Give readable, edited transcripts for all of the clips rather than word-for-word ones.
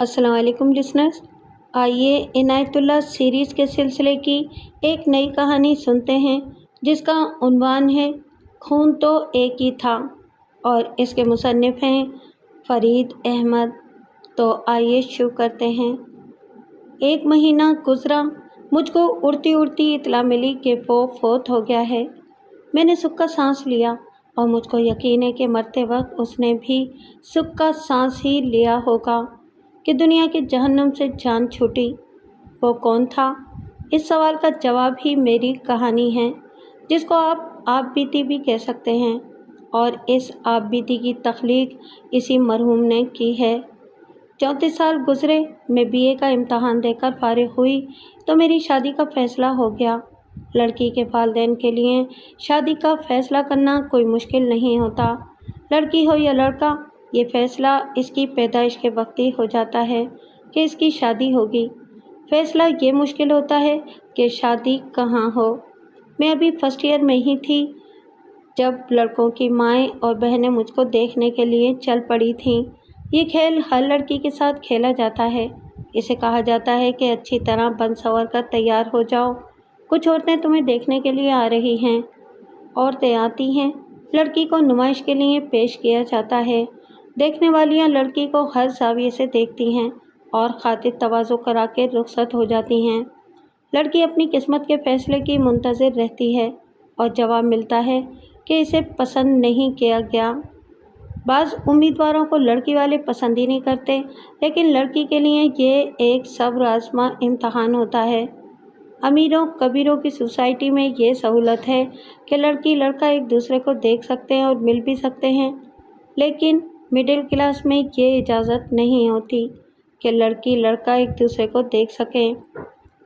السلام علیکم لسنرز، آئیے عنایت اللہ سیریز کے سلسلے کی ایک نئی کہانی سنتے ہیں جس کا عنوان ہے خون تو ایک ہی تھا، اور اس کے مصنف ہیں فرید احمد۔ تو آئیے شروع کرتے ہیں۔ ایک مہینہ گزرا، مجھ کو اڑتی اڑتی اطلاع ملی کہ وہ فوت ہو گیا ہے۔ میں نے سکھ کا سانس لیا اور مجھ کو یقین ہے کہ مرتے وقت اس نے بھی سکھ کا سانس ہی لیا ہوگا کہ دنیا کے جہنم سے جان چھوٹی۔ وہ کون تھا؟ اس سوال کا جواب ہی میری کہانی ہے، جس کو آپ بیتی بھی کہہ سکتے ہیں، اور اس آپ بیتی کی تخلیق اسی مرحوم نے کی ہے۔ 34 سال گزرے، میں BA کا امتحان دے کر فارغ ہوئی تو میری شادی کا فیصلہ ہو گیا۔ لڑکی کے والدین کے لیے شادی کا فیصلہ کرنا کوئی مشکل نہیں ہوتا، لڑکی ہو یا لڑکا، یہ فیصلہ اس کی پیدائش کے وقت ہی ہو جاتا ہے کہ اس کی شادی ہوگی۔ فیصلہ یہ مشکل ہوتا ہے کہ شادی کہاں ہو۔ میں ابھی فرسٹ ایئر میں ہی تھی جب لڑکوں کی مائیں اور بہنیں مجھ کو دیکھنے کے لیے چل پڑی تھیں۔ یہ کھیل ہر لڑکی کے ساتھ کھیلا جاتا ہے۔ اسے کہا جاتا ہے کہ اچھی طرح بن سنور کر تیار ہو جاؤ، کچھ عورتیں تمہیں دیکھنے کے لیے آ رہی ہیں۔ عورتیں آتی ہیں، لڑکی کو نمائش کے لیے پیش کیا جاتا ہے۔ دیکھنے والیاں لڑکی کو ہر زاویے سے دیکھتی ہیں اور خاطر تواضع کرا کے رخصت ہو جاتی ہیں۔ لڑکی اپنی قسمت کے فیصلے کی منتظر رہتی ہے اور جواب ملتا ہے کہ اسے پسند نہیں کیا گیا۔ بعض امیدواروں کو لڑکی والے پسند ہی نہیں کرتے، لیکن لڑکی کے لیے یہ ایک صبر آزما امتحان ہوتا ہے۔ امیروں کبیروں کی سوسائٹی میں یہ سہولت ہے کہ لڑکی لڑکا ایک دوسرے کو دیکھ سکتے ہیں اور مل بھی سکتے ہیں، لیکن مڈل کلاس میں یہ اجازت نہیں ہوتی کہ لڑکی لڑکا ایک دوسرے کو دیکھ سکیں۔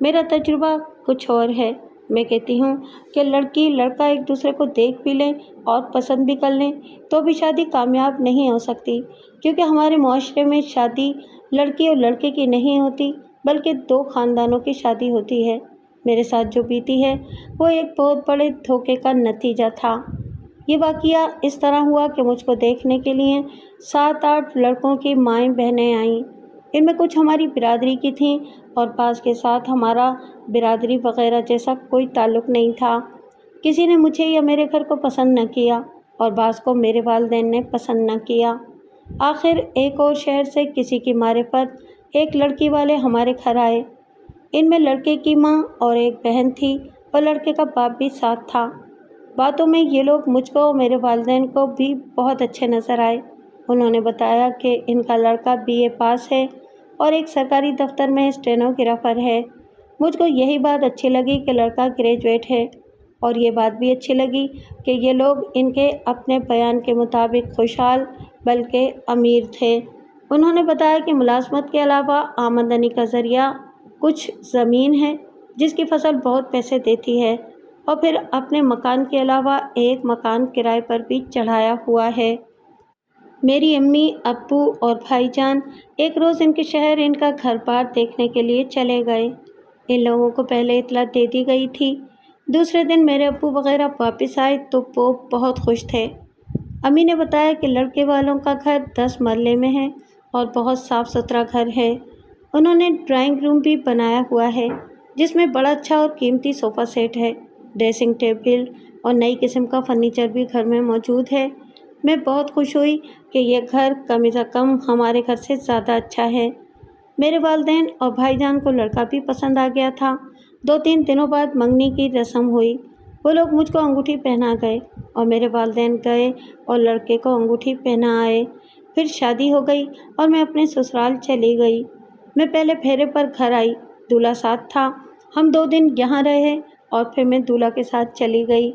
میرا تجربہ کچھ اور ہے۔ میں کہتی ہوں کہ لڑکی لڑکا ایک دوسرے کو دیکھ بھی لیں اور پسند بھی کر لیں تو بھی شادی کامیاب نہیں ہو سکتی، کیونکہ ہمارے معاشرے میں شادی لڑکی اور لڑکے کی نہیں ہوتی بلکہ دو خاندانوں کی شادی ہوتی ہے۔ میرے ساتھ جو بیتی ہے وہ ایک بہت بڑے دھوکے کا نتیجہ تھا۔ یہ واقعہ اس طرح ہوا کہ مجھ کو دیکھنے کے لیے 7-8 لڑکوں کی مائیں بہنیں آئیں۔ ان میں کچھ ہماری برادری کی تھیں اور بعض کے ساتھ ہمارا برادری وغیرہ جیسا کوئی تعلق نہیں تھا۔ کسی نے مجھے یا میرے گھر کو پسند نہ کیا اور بعض کو میرے والدین نے پسند نہ کیا۔ آخر ایک اور شہر سے کسی کی معرفت ایک لڑکی والے ہمارے گھر آئے۔ ان میں لڑکے کی ماں اور ایک بہن تھی اور لڑکے کا باپ بھی ساتھ تھا۔ باتوں میں یہ لوگ مجھ کو اور میرے والدین کو بھی بہت اچھے نظر آئے۔ انہوں نے بتایا کہ ان کا لڑکا BA پاس ہے اور ایک سرکاری دفتر میں اسٹینوگرافر ہے۔ مجھ کو یہی بات اچھی لگی کہ لڑکا گریجویٹ ہے، اور یہ بات بھی اچھی لگی کہ یہ لوگ ان کے اپنے بیان کے مطابق خوشحال بلکہ امیر تھے۔ انہوں نے بتایا کہ ملازمت کے علاوہ آمدنی کا ذریعہ کچھ زمین ہے جس کی فصل بہت پیسے دیتی ہے، اور پھر اپنے مکان کے علاوہ ایک مکان کرائے پر بھی چڑھایا ہوا ہے۔ میری امی، ابو اور بھائی جان ایک روز ان کے شہر ان کا گھر بار دیکھنے کے لیے چلے گئے۔ ان لوگوں کو پہلے اطلاع دے دی گئی تھی۔ دوسرے دن میرے ابو وغیرہ واپس آئے تو وہ بہت خوش تھے۔ امی نے بتایا کہ لڑکے والوں کا گھر 10 مرلے میں ہے اور بہت صاف ستھرا گھر ہے۔ انہوں نے ڈرائنگ روم بھی بنایا ہوا ہے جس میں بڑا اچھا اور قیمتی صوفہ سیٹ ہے، ڈریسنگ ٹیبل اور نئی قسم کا فرنیچر بھی گھر میں موجود ہے۔ میں بہت خوش ہوئی کہ یہ گھر کم از کم ہمارے گھر سے زیادہ اچھا ہے۔ میرے والدین اور بھائی جان کو لڑکا بھی پسند آ گیا تھا۔ 2-3 دنوں بعد منگنی کی رسم ہوئی۔ وہ لوگ مجھ کو انگوٹھی پہنا گئے اور میرے والدین گئے اور لڑکے کو انگوٹھی پہنا آئے۔ پھر شادی ہو گئی اور میں اپنے سسرال چلی گئی۔ میں پہلے پھیرے پر گھر آئی، دولہا ساتھ تھا۔ ہم 2 دن یہاں رہے اور پھر میں دولہا کے ساتھ چلی گئی۔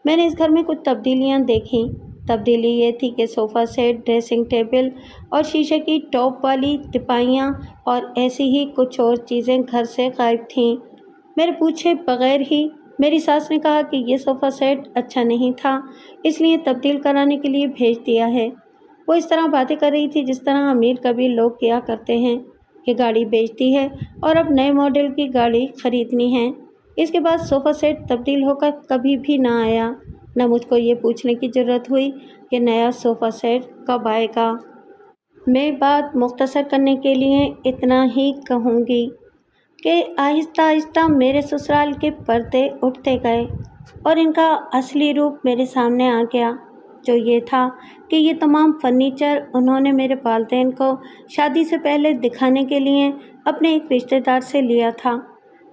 میں نے اس گھر میں کچھ تبدیلیاں دیکھیں۔ تبدیلی یہ تھی کہ صوفہ سیٹ، ڈریسنگ ٹیبل اور شیشے کی ٹاپ والی تپائیاں اور ایسی ہی کچھ اور چیزیں گھر سے غائب تھیں۔ میرے پوچھے بغیر ہی میری ساس نے کہا کہ یہ صوفہ سیٹ اچھا نہیں تھا، اس لیے تبدیل کرانے کے لیے بھیج دیا ہے۔ وہ اس طرح باتیں کر رہی تھی جس طرح امیر کبھی لوگ کیا کرتے ہیں کہ گاڑی بیچتی ہے اور اب نئے ماڈل کی گاڑی خریدنی ہے۔ اس کے بعد صوفہ سیٹ تبدیل ہو کر کبھی بھی نہ آیا، نہ مجھ کو یہ پوچھنے کی ضرورت ہوئی کہ نیا صوفہ سیٹ کب آئے گا۔ میں بات مختصر کرنے کے لیے اتنا ہی کہوں گی کہ آہستہ آہستہ میرے سسرال کے پردے اٹھتے گئے اور ان کا اصلی روپ میرے سامنے آ گیا، جو یہ تھا کہ یہ تمام فرنیچر انہوں نے میرے والدین کو شادی سے پہلے دکھانے کے لیے اپنے ایک رشتہ دار سے لیا تھا۔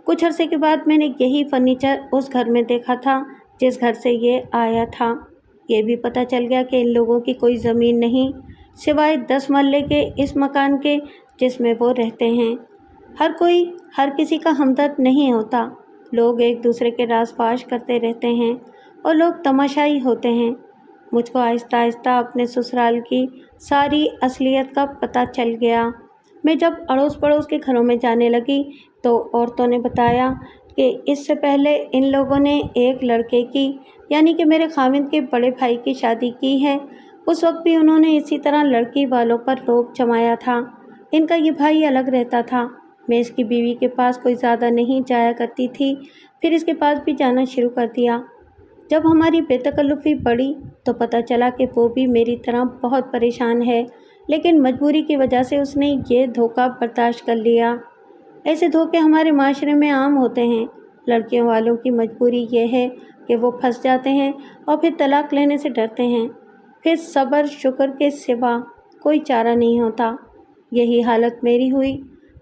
کچھ عرصے کے بعد میں نے یہی فرنیچر اس گھر میں دیکھا تھا جس گھر سے یہ آیا تھا۔ یہ بھی پتہ چل گیا کہ ان لوگوں کی کوئی زمین نہیں سوائے 10 محلے کے اس مکان کے جس میں وہ رہتے ہیں۔ ہر کوئی ہر کسی کا ہمدرد نہیں ہوتا، لوگ ایک دوسرے کے راز پاش کرتے رہتے ہیں اور لوگ تماشائی ہوتے ہیں۔ مجھ کو آہستہ آہستہ اپنے سسرال کی ساری اصلیت کا پتہ چل گیا۔ میں جب اڑوس پڑوس کے گھروں میں جانے لگی تو عورتوں نے بتایا کہ اس سے پہلے ان لوگوں نے ایک لڑکے کی یعنی کہ میرے خاوند کے بڑے بھائی کی شادی کی ہے۔ اس وقت بھی انہوں نے اسی طرح لڑکی والوں پر روب جمایا تھا۔ ان کا یہ بھائی الگ رہتا تھا۔ میں اس کی بیوی کے پاس کوئی زیادہ نہیں جایا کرتی تھی، پھر اس کے پاس بھی جانا شروع کر دیا۔ جب ہماری بے تکلفی بڑھی تو پتہ چلا کہ وہ بھی میری طرح بہت پریشان ہے، لیکن مجبوری کی وجہ سے اس نے یہ دھوکہ برداشت کر لیا۔ ایسے دھوکے ہمارے معاشرے میں عام ہوتے ہیں۔ لڑکیوں والوں کی مجبوری یہ ہے کہ وہ پھنس جاتے ہیں اور پھر طلاق لینے سے ڈرتے ہیں، پھر صبر شکر کے سوا کوئی چارہ نہیں ہوتا۔ یہی حالت میری ہوئی۔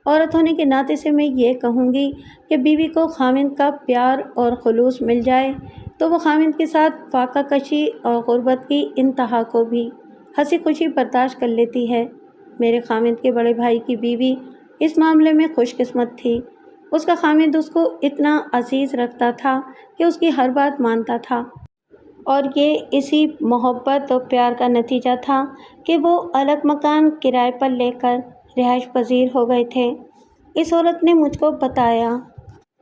عورت ہونے کے ناطے سے میں یہ کہوں گی کہ بیوی کو خاوند کا پیار اور خلوص مل جائے تو وہ خاوند کے ساتھ فاقہ کشی اور غربت کی انتہا کو بھی ہنسی خوشی برداشت کر لیتی ہے۔ میرے خاوند کے بڑے بھائی کی بیوی اس معاملے میں خوش قسمت تھی۔ اس کا خاوند اس کو اتنا عزیز رکھتا تھا کہ اس کی ہر بات مانتا تھا، اور یہ اسی محبت اور پیار کا نتیجہ تھا کہ وہ الگ مکان کرائے پر لے کر رہائش پذیر ہو گئے تھے۔ اس عورت نے مجھ کو بتایا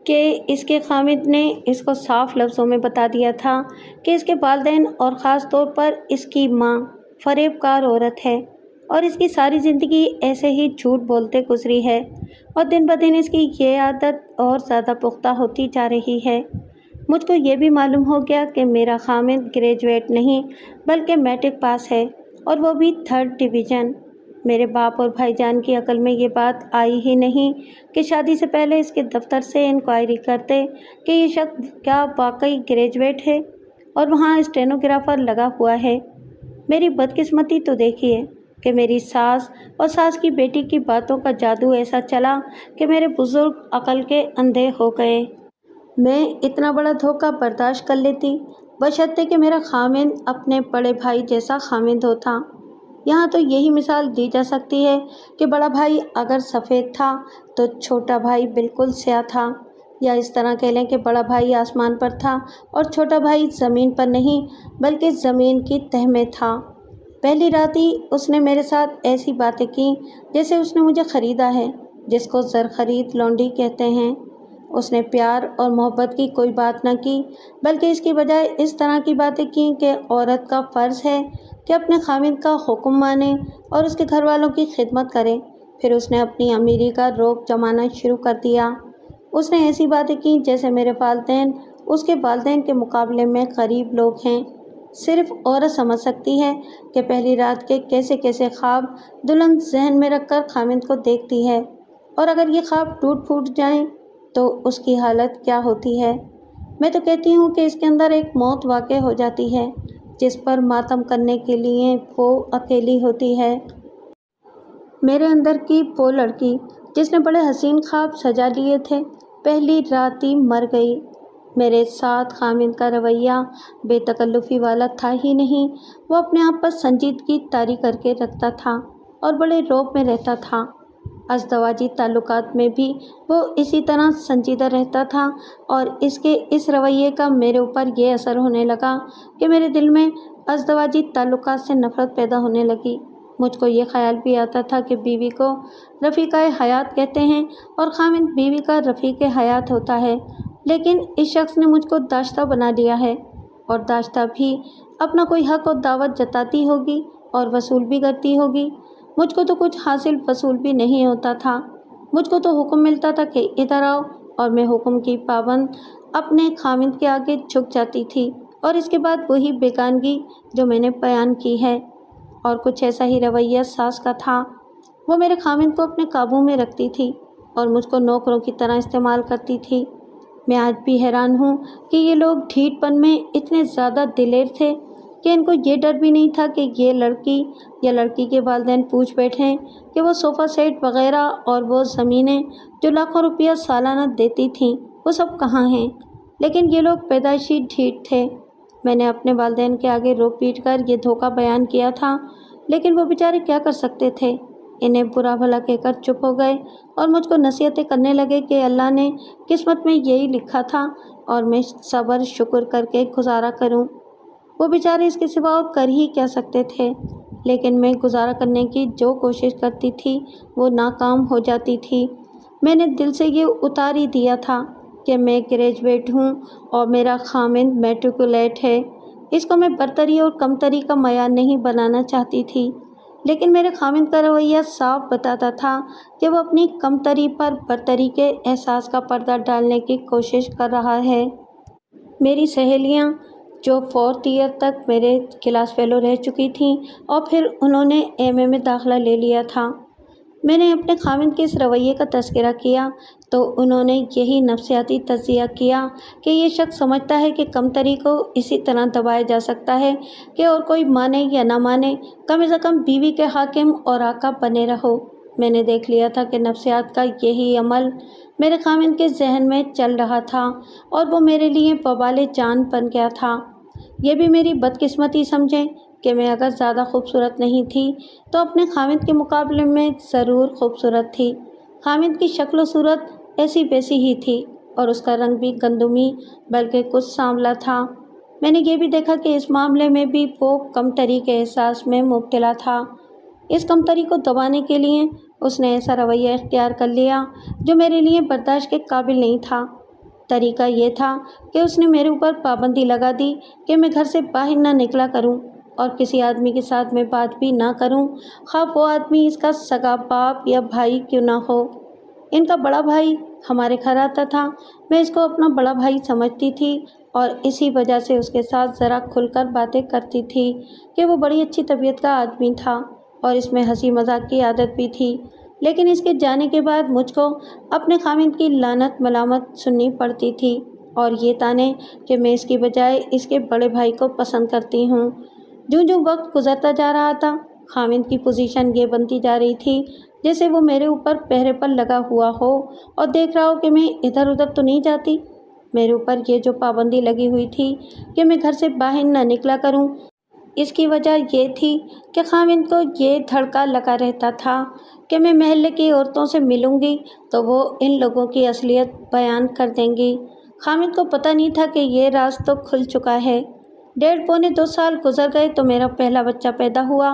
کہ اس کے خاوند نے اس کو صاف لفظوں میں بتا دیا تھا کہ اس کے والدین اور خاص طور پر اس کی ماں فریب کار عورت ہے اور اس کی ساری زندگی ایسے ہی جھوٹ بولتے گزری ہے، اور دن بدن اس کی یہ عادت اور زیادہ پختہ ہوتی جا رہی ہے۔ مجھ کو یہ بھی معلوم ہو گیا کہ میرا خاوند گریجویٹ نہیں بلکہ میٹرک پاس ہے، اور وہ بھی 3rd ڈویژن۔ میرے باپ اور بھائی جان کی عقل میں یہ بات آئی ہی نہیں کہ شادی سے پہلے اس کے دفتر سے انکوائری کرتے کہ یہ شخص کیا واقعی گریجویٹ ہے اور وہاں اسٹینوگرافر لگا ہوا ہے۔ میری بدقسمتی تو دیکھیے کہ میری ساس اور ساس کی بیٹی کی باتوں کا جادو ایسا چلا کہ میرے بزرگ عقل کے اندھے ہو گئے۔ میں اتنا بڑا دھوکہ برداشت کر لیتی بشرطے کہ میرا خاوند اپنے بڑے بھائی جیسا خاوند ہوتا۔ یہاں تو یہی مثال دی جا سکتی ہے کہ بڑا بھائی اگر سفید تھا تو چھوٹا بھائی بالکل سیاہ تھا، یا اس طرح کہہ لیں کہ بڑا بھائی آسمان پر تھا اور چھوٹا بھائی زمین پر نہیں بلکہ زمین کی تہہ میں تھا۔ پہلی رات ہی اس نے میرے ساتھ ایسی باتیں کی جیسے اس نے مجھے خریدا ہے، جس کو زر خرید لونڈی کہتے ہیں۔ اس نے پیار اور محبت کی کوئی بات نہ کی، بلکہ اس کی بجائے اس طرح کی باتیں کی کہ عورت کا فرض ہے کہ اپنے خاوند کا حکم مانے اور اس کے گھر والوں کی خدمت کرے۔ پھر اس نے اپنی امیری کا روب جمانا شروع کر دیا۔ اس نے ایسی باتیں کی جیسے میرے والدین اس کے والدین کے مقابلے میں غریب لوگ ہیں۔ صرف عورت سمجھ سکتی ہے کہ پہلی رات کے کیسے کیسے خواب دلہن ذہن میں رکھ کر خاوند کو دیکھتی ہے، اور اگر یہ خواب ٹوٹ پھوٹ جائیں تو اس کی حالت کیا ہوتی ہے۔ میں تو کہتی ہوں کہ اس کے اندر ایک موت واقع ہو جاتی ہے جس پر ماتم کرنے کے لیے وہ اکیلی ہوتی ہے۔ میرے اندر کی وہ لڑکی جس نے بڑے حسین خواب سجا لیے تھے پہلی رات ہی مر گئی۔ میرے ساتھ خاوند کا رویہ بے تکلفی والا تھا ہی نہیں، وہ اپنے آپ پر سنجیدگی طاری کر کے رکھتا تھا اور بڑے رعب میں رہتا تھا۔ ازدواجی تعلقات میں بھی وہ اسی طرح سنجیدہ رہتا تھا، اور اس کے اس رویے کا میرے اوپر یہ اثر ہونے لگا کہ میرے دل میں ازدواجی تعلقات سے نفرت پیدا ہونے لگی۔ مجھ کو یہ خیال بھی آتا تھا کہ بیوی کو رفیقہ حیات کہتے ہیں اور خاوند بیوی کا رفیق حیات ہوتا ہے، لیکن اس شخص نے مجھ کو داشتہ بنا لیا ہے، اور داشتہ بھی اپنا کوئی حق اور دعوت جتاتی ہوگی اور وصول بھی کرتی ہوگی۔ مجھ کو تو کچھ حاصل وصول بھی نہیں ہوتا تھا۔ مجھ کو تو حکم ملتا تھا کہ ادھر آؤ، اور میں حکم کی پابند اپنے خاوند کے آگے جھک جاتی تھی، اور اس کے بعد وہی بیگانگی جو میں نے بیان کی ہے۔ और कुछ ऐसा ही रवैया सास का था। वो मेरे खामिद को अपने काबू में रखती थी और मुझको नौकरों की तरह इस्तेमाल करती थी। मैं आज भी हैरान हूँ कि ये लोग ढीठपन में इतने ज़्यादा दिलेर थे कि इनको ये डर भी नहीं था कि ये लड़की या लड़की के वालिदैन पूछ बैठें कि वो सोफ़ा सेट वग़ैरह और वो ज़मीनें जो लाखों रुपया सालाना देती थीं वो सब कहाँ हैं। लेकिन ये लोग पैदाइशी ढीठ थे। मैंने अपने वालिदैन के आगे रो पीट कर ये धोखा बयान किया था, लेकिन वो बेचारे क्या कर सकते थे। इन्हें बुरा भला कहकर चुप हो गए और मुझको नसीहतें करने लगे कि अल्लाह ने किस्मत में यही लिखा था और मैं सब्र शुक्र करके गुजारा करूं। वो बेचारे इसके सिवा और कर ही क्या सकते थे। लेकिन मैं गुजारा करने की जो कोशिश करती थी वो नाकाम हो जाती थी। मैंने दिल से ये उतार ही दिया था कि मैं ग्रेजुएट हूँ और मेरा खामिद मैट्रिकुलेट है। इसको मैं बरतरी और कमतरी का मयार नहीं बनाना चाहती थी, लेकिन मेरे खामिद का रवैया साफ बताता था कि वो अपनी कमतरी पर बरतरी के एहसास का पर्दा डालने की कोशिश कर रहा है। मेरी सहेलियाँ जो 4th ईयर तक मेरे क्लास फेलो रह चुकी थीं और फिर उन्होंने एमए में दाखिला ले लिया था, मैंने अपने खामिद के इस रवैये का तज़किरा किया तो उन्होंने यही नफ्सियाती तज़किया किया कि ये शख्स समझता है कि कमतरी को इसी तरह दबाया जा सकता है कि और कोई माने या ना माने, कम से कम बीवी के हाकिम और आका बने रहो। मैंने देख लिया था कि नफ्सियात का यही अमल मेरे खामिद के जहन में चल रहा था और वो मेरे लिए वबाल जान बन गया था। ये भी मेरी बदकिस्मती समझें कि मैं अगर ज़्यादा खूबसूरत नहीं थी तो अपने खामिद के मुकाबले में ज़रूर खूबसूरत थी। खामिद की शक्ल सूरत ऐसी वैसी ही थी और उसका रंग भी गंदुमी बल्कि कुछ सांवला था। मैंने ये भी देखा कि इस मामले में भी वो कमतरी के एहसास में मुब्तला था। इस कमतरी को दबाने के लिए उसने ऐसा रवैया इख्तियार कर लिया जो मेरे लिए बर्दाश्त के काबिल नहीं था। तरीका ये था कि उसने मेरे ऊपर पाबंदी लगा दी कि मैं घर से बाहर ना निकला करूं और किसी आदमी के साथ मैं बात भी ना करूं, ख़ां वो आदमी इसका सगा बाप या भाई क्यों ना हो। इनका बड़ा भाई हमारे घर आता था, मैं इसको अपना बड़ा भाई समझती थी और इसी वजह से उसके साथ ज़रा खुलकर बातें करती थी कि वो बड़ी अच्छी तबीयत का आदमी था और इसमें हंसी मजाक की आदत भी थी। लेकिन इसके जाने के बाद मुझको अपने खामिद की लानत मलामत सुननी पड़ती थी और ये ताने कि मैं इसकी बजाय इसके बड़े भाई को पसंद करती हूँ। जो वक्त गुजरता जा रहा था, खामिद की पोजीशन ये बनती जा रही थी जैसे वो मेरे ऊपर पहरे पर लगा हुआ हो और देख रहा हो कि मैं इधर उधर तो नहीं जाती। मेरे ऊपर ये जो पाबंदी लगी हुई थी कि मैं घर से बाहर ना निकला करूं, इसकी वजह ये थी कि खामिद को ये धड़का लगा रहता था कि मैं महल्ले की औरतों से मिलूंगी तो वो इन लोगों की असलियत बयान कर देंगी। खामिद को पता नहीं था कि ये राज तो खुल चुका है। 1.5-2 साल गुजर गए तो मेरा पहला बच्चा पैदा हुआ।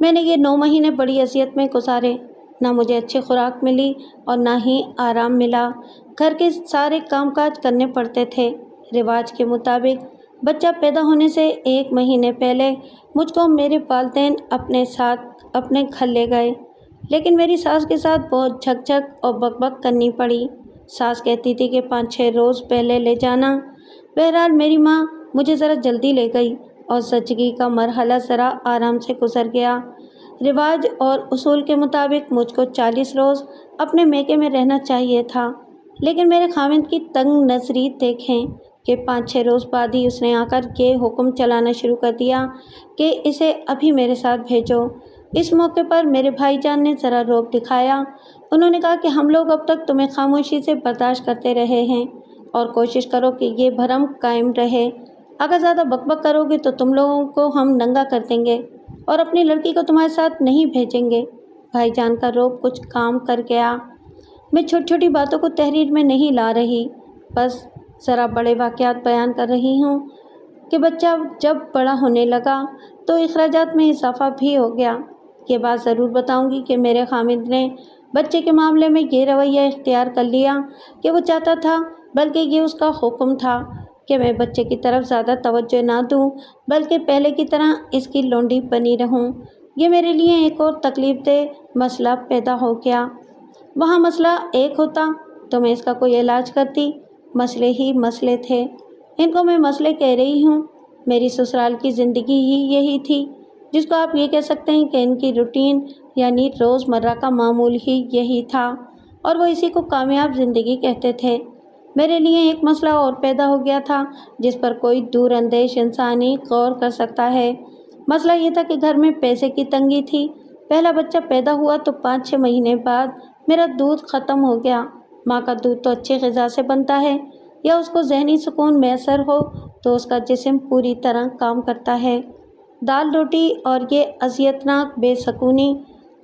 मैंने ये 9 महीने बड़ी अज़ियत में गुजारे। ना मुझे अच्छी खुराक मिली और ना ही आराम मिला। घर के सारे कामकाज करने पड़ते थे। रिवाज के मुताबिक बच्चा पैदा होने से 1 महीने पहले मुझको मेरे वालिदैन अपने साथ अपने घर ले गए, लेकिन मेरी सास के साथ बहुत झकझक और बकबक करनी पड़ी। सास कहती थी कि 5-6 रोज़ पहले ले जाना। बहरहाल मेरी माँ मुझे ज़रा जल्दी ले गई और ज़चगी का मरहला ज़रा आराम से गुजर गया। रिवाज और उसूल के मुताबिक मुझको 40 रोज़ अपने मैके में रहना चाहिए था, लेकिन मेरे खामिद की तंग नज़री देखें कि 5-6 रोज़ बाद ही उसने आकर ये हुक्म चलाना शुरू कर दिया कि इसे अभी मेरे साथ भेजो। इस मौके पर मेरे भाईजान ने ज़रा रौब दिखाया। उन्होंने कहा कि हम लोग अब तक तुम्हें खामोशी से बर्दाश्त करते रहे हैं और कोशिश करो कि ये भरम कायम रहे। अगर ज़्यादा बकबक करोगे तो तुम लोगों को हम नंगा कर देंगे और अपनी लड़की को तुम्हारे साथ नहीं भेजेंगे। भाईजान का रौब कुछ काम कर गया। मैं छोटी छोटी बातों को तहरीर में नहीं ला रही, बस ज़रा बड़े वाक़यात बयान कर रही हूँ कि बच्चा जब बड़ा होने लगा तो अखराजात में इजाफ़ा भी हो गया। ये बात ज़रूर बताऊँगी कि मेरे खामिद ने बच्चे के मामले में ये रवैया इख्तियार कर लिया कि वो चाहता था, बल्कि ये उसका हुक्म था कि मैं बच्चे की तरफ ज़्यादा तवज्जो ना दूँ, बल्कि पहले की तरह इसकी लौंडी बनी रहूँ। ये मेरे लिए एक और तकलीफ़देह मसला पैदा हो गया। वहाँ मसला एक होता तो मैं इसका कोई इलाज करती, मसले ही मसले थे। इनको मैं मसले कह रही हूँ। मेरी ससुराल की ज़िंदगी ही यही थी जिसको आप ये कह सकते हैं कि इनकी रूटीन यानी रोज़मर्रा का मामूल ही यही था और वो इसी को कामयाब ज़िंदगी कहते थे। मेरे लिए एक मसला और पैदा हो गया था जिस पर कोई दूरअंदेश इंसान ही गौर कर सकता है। मसला ये था कि घर में पैसे की तंगी थी। पहला बच्चा पैदा हुआ तो 5-6 महीने बाद मेरा दूध ख़त्म हो गया। माँ का दूध तो अच्छी ग़िज़ा से बनता है, या उसको ज़हनी सुकून मैसर हो तो उसका जिस्म पूरी तरह काम करता है। दाल रोटी और ये अज़ियतनाक बेसुकूनी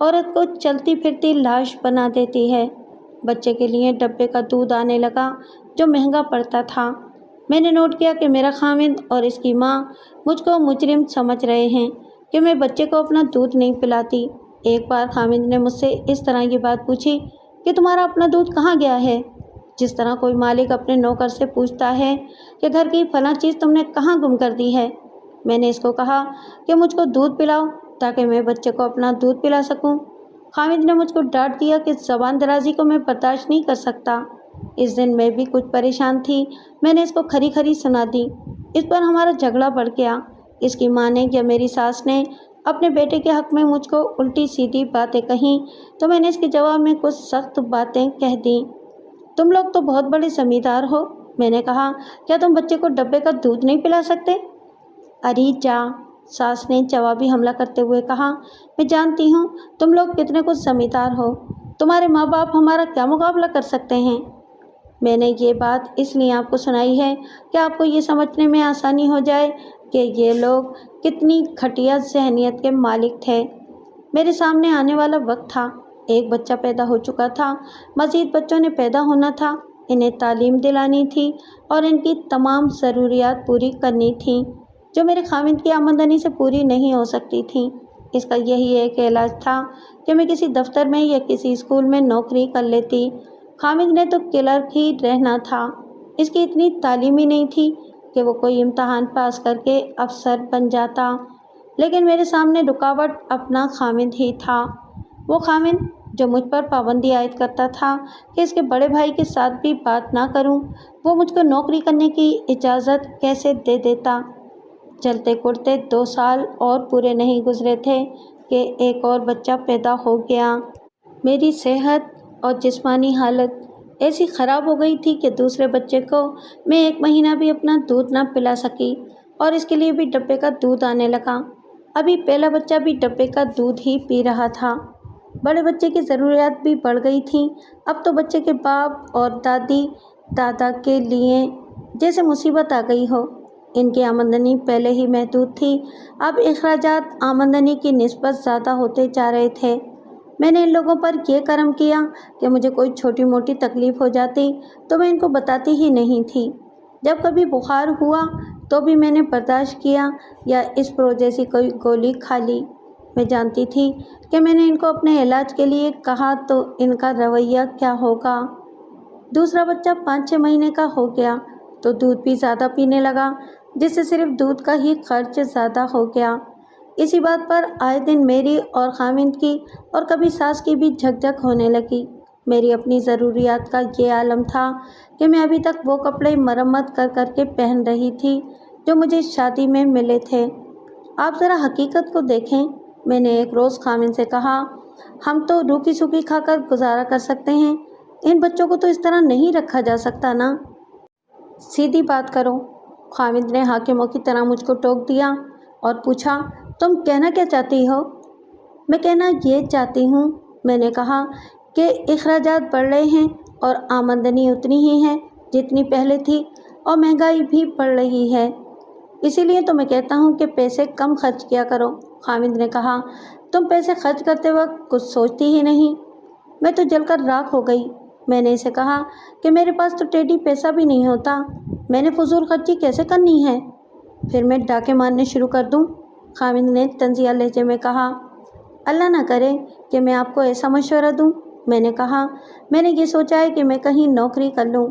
औरत को चलती फिरती लाश बना देती है। बच्चे के लिए डब्बे का दूध आने लगा जो महंगा पड़ता था। मैंने नोट किया कि मेरा खामिद और इसकी माँ मुझको मुजरिम समझ रहे हैं कि मैं बच्चे को अपना दूध नहीं पिलाती। एक बार खामिद ने मुझसे इस तरह ये बात पूछी कि तुम्हारा अपना दूध कहाँ गया है, जिस तरह कोई मालिक अपने नौकर से पूछता है कि घर की फलां चीज़ तुमने कहाँ गुम कर दी है। मैंने इसको कहा कि मुझको दूध पिलाओ ताकि मैं बच्चे को अपना दूध पिला सकूं। खामिद ने मुझको डांट दिया कि ज़बान दराजी को मैं बर्दाश्त नहीं कर सकता। इस दिन मैं भी कुछ परेशान थी। मैंने इसको खरी खरी सुना दी। इस पर हमारा झगड़ा बढ़ गया। इसकी माँ ने या मेरी सास ने अपने बेटे के हक़ में मुझको उल्टी सीधी बातें कहीं तो मैंने इसके जवाब में कुछ सख्त बातें कह दी। तुम लोग तो बहुत बड़े ज़मींदार हो, मैंने कहा। क्या तुम बच्चे को डब्बे का दूध नहीं पिला सकते? अरे जा, सास ने जवाबी हमला करते हुए कहा। मैं जानती हूँ तुम लोग कितने कुछ ज़मींदार हो। तुम्हारे माँ बाप हमारा क्या मुकाबला कर सकते हैं। मैंने ये बात इसलिए आपको सुनाई है कि आपको ये समझने में आसानी हो जाए कि ये लोग कितनी घटिया ज़हनियत के मालिक थे। मेरे सामने आने वाला वक्त था। एक बच्चा पैदा हो चुका था, मज़ीद बच्चों ने पैदा होना था। इन्हें तालीम दिलानी थी और इनकी तमाम ज़रूरियात पूरी करनी थी जो मेरे खामिद की आमदनी से पूरी नहीं हो सकती थी। इसका यही एक इलाज था कि मैं किसी दफ्तर में या किसी स्कूल में नौकरी कर लेती। खामिद ने तो क्लर्क ही रहना था। इसकी इतनी तालीम ही नहीं थी कि वो कोई इम्तहान पास करके अफसर बन जाता। लेकिन मेरे सामने रुकावट अपना खामिद ही था। वो खामिद जो मुझ पर पाबंदी आयद करता था कि इसके बड़े भाई के साथ भी बात ना करूं, वो मुझको नौकरी करने की इजाज़त कैसे दे देता। चलते कुड़ते 2 साल और पूरे नहीं गुजरे थे कि एक और बच्चा पैदा हो गया। मेरी सेहत और जिस्मानी हालत ऐसी ख़राब हो गई थी कि दूसरे बच्चे को मैं 1 महीना भी अपना दूध ना पिला सकी और इसके लिए भी डब्बे का दूध आने लगा। अभी पहला बच्चा भी डब्बे का दूध ही पी रहा था। बड़े बच्चे की ज़रूरियात भी बढ़ गई थी। अब तो बच्चे के बाप और दादी दादा के लिए जैसे मुसीबत आ गई हो। इनकी आमदनी पहले ही महदूद थी, अब अखराजात आमदनी की निस्बत ज़्यादा होते जा रहे थे। मैंने इन लोगों पर यह करम किया कि मुझे कोई छोटी मोटी तकलीफ़ हो जाती तो मैं इनको बताती ही नहीं थी। जब कभी बुखार हुआ तो भी मैंने बर्दाश्त किया या इस प्रो जैसी कोई गोली खा ली। मैं जानती थी कि मैंने इनको अपने इलाज के लिए कहा तो इनका रवैया क्या होगा। दूसरा बच्चा 5-6 महीने का हो गया तो दूध भी ज़्यादा पीने लगा, जिससे सिर्फ दूध का ही खर्च ज़्यादा हो गया। इसी बात पर आए दिन मेरी और खामिद की और कभी सास की भी झकझक होने लगी। मेरी अपनी ज़रूरियात का ये आलम था कि मैं अभी तक वो कपड़े मरम्मत कर कर के पहन रही थी जो मुझे शादी में मिले थे। आप ज़रा हकीकत को देखें, मैंने एक रोज़ खामिद से कहा। हम तो रूखी सूखी खाकर गुजारा कर सकते हैं, इन बच्चों को तो इस तरह नहीं रखा जा सकता ना। सीधी बात करो। खामिद ने हाकिमों की तरह मुझको टोक दिया और पूछा, तुम कहना क्या चाहती हो? मैं कहना ये चाहती हूँ, मैंने कहा, कि अखराजात बढ़ रहे हैं और आमदनी उतनी ही है जितनी पहले थी और महंगाई भी बढ़ रही है। इसीलिए तो मैं कहता हूँ कि पैसे कम खर्च किया करो। खामिद ने कहा, तुम पैसे खर्च करते वक्त कुछ सोचती ही नहीं। मैं तो जलकर राख हो गई। मैंने इसे कहा कि मेरे पास तो टेढ़ी पैसा भी नहीं होता, मैंने फजूल खर्ची कैसे करनी है? फिर मैं डाके मारने शुरू कर दूँ? खामिद ने तंजिया लहजे में कहा। अल्लाह ना करे कि मैं आपको ऐसा मशवरा दूँ। मैंने कहा, मैंने ये सोचा है कि मैं कहीं नौकरी कर लूँ,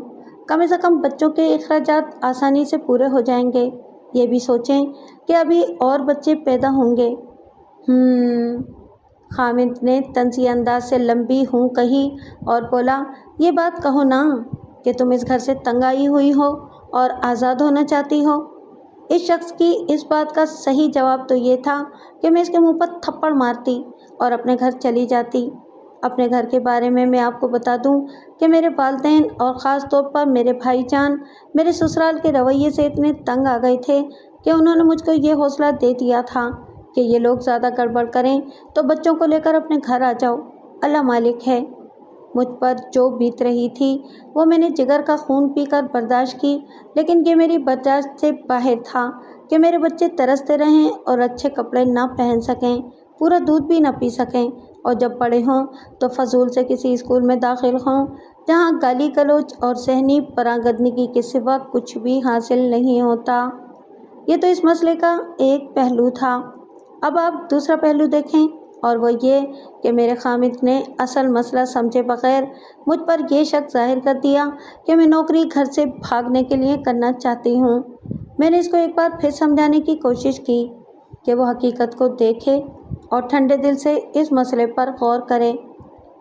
कम से कम बच्चों के अखराजात आसानी से पूरे हो जाएंगे। ये भी सोचें कि अभी और बच्चे पैदा होंगे। खामिद ने तंज़ी अंदाज से लंबी हूँ कही और बोला, ये बात कहो ना कि तुम इस घर से तंग आई हुई हो और आज़ाद होना चाहती हो। इस शख्स की इस बात का सही जवाब तो ये था कि मैं इसके मुंह पर थप्पड़ मारती और अपने घर चली जाती। अपने घर के बारे में मैं आपको बता दूं कि मेरे वालिदैन और ख़ास तौर पर मेरे भाईजान मेरे ससुराल के रवैये से इतने तंग आ गए थे कि उन्होंने मुझको ये हौसला दे दिया था कि ये लोग ज़्यादा गड़बड़ करें तो बच्चों को लेकर अपने घर आ जाओ, अल्लाह मालिक है। मुझ पर जो बीत रही थी वो मैंने जिगर का खून पीकर बर्दाश्त की, लेकिन ये मेरी बर्दाश्त से बाहर था कि मेरे बच्चे तरसते रहें और अच्छे कपड़े ना पहन सकें, पूरा दूध भी ना पी सकें, और जब बड़े हों तो फजूल से किसी स्कूल में दाखिल हों जहाँ गाली गलौज और सहनी परागंदगी के सिवा कुछ भी हासिल नहीं होता। ये तो इस मसले का एक पहलू था। अब आप दूसरा पहलू देखें, और वो ये कि मेरे खामिद ने असल मसला समझे बगैर मुझ पर यह शक जाहिर कर दिया कि मैं नौकरी घर से भागने के लिए करना चाहती हूँ। मैंने इसको एक बार फिर समझाने की कोशिश की कि वो हकीकत को देखे और ठंडे दिल से इस मसले पर गौर करे।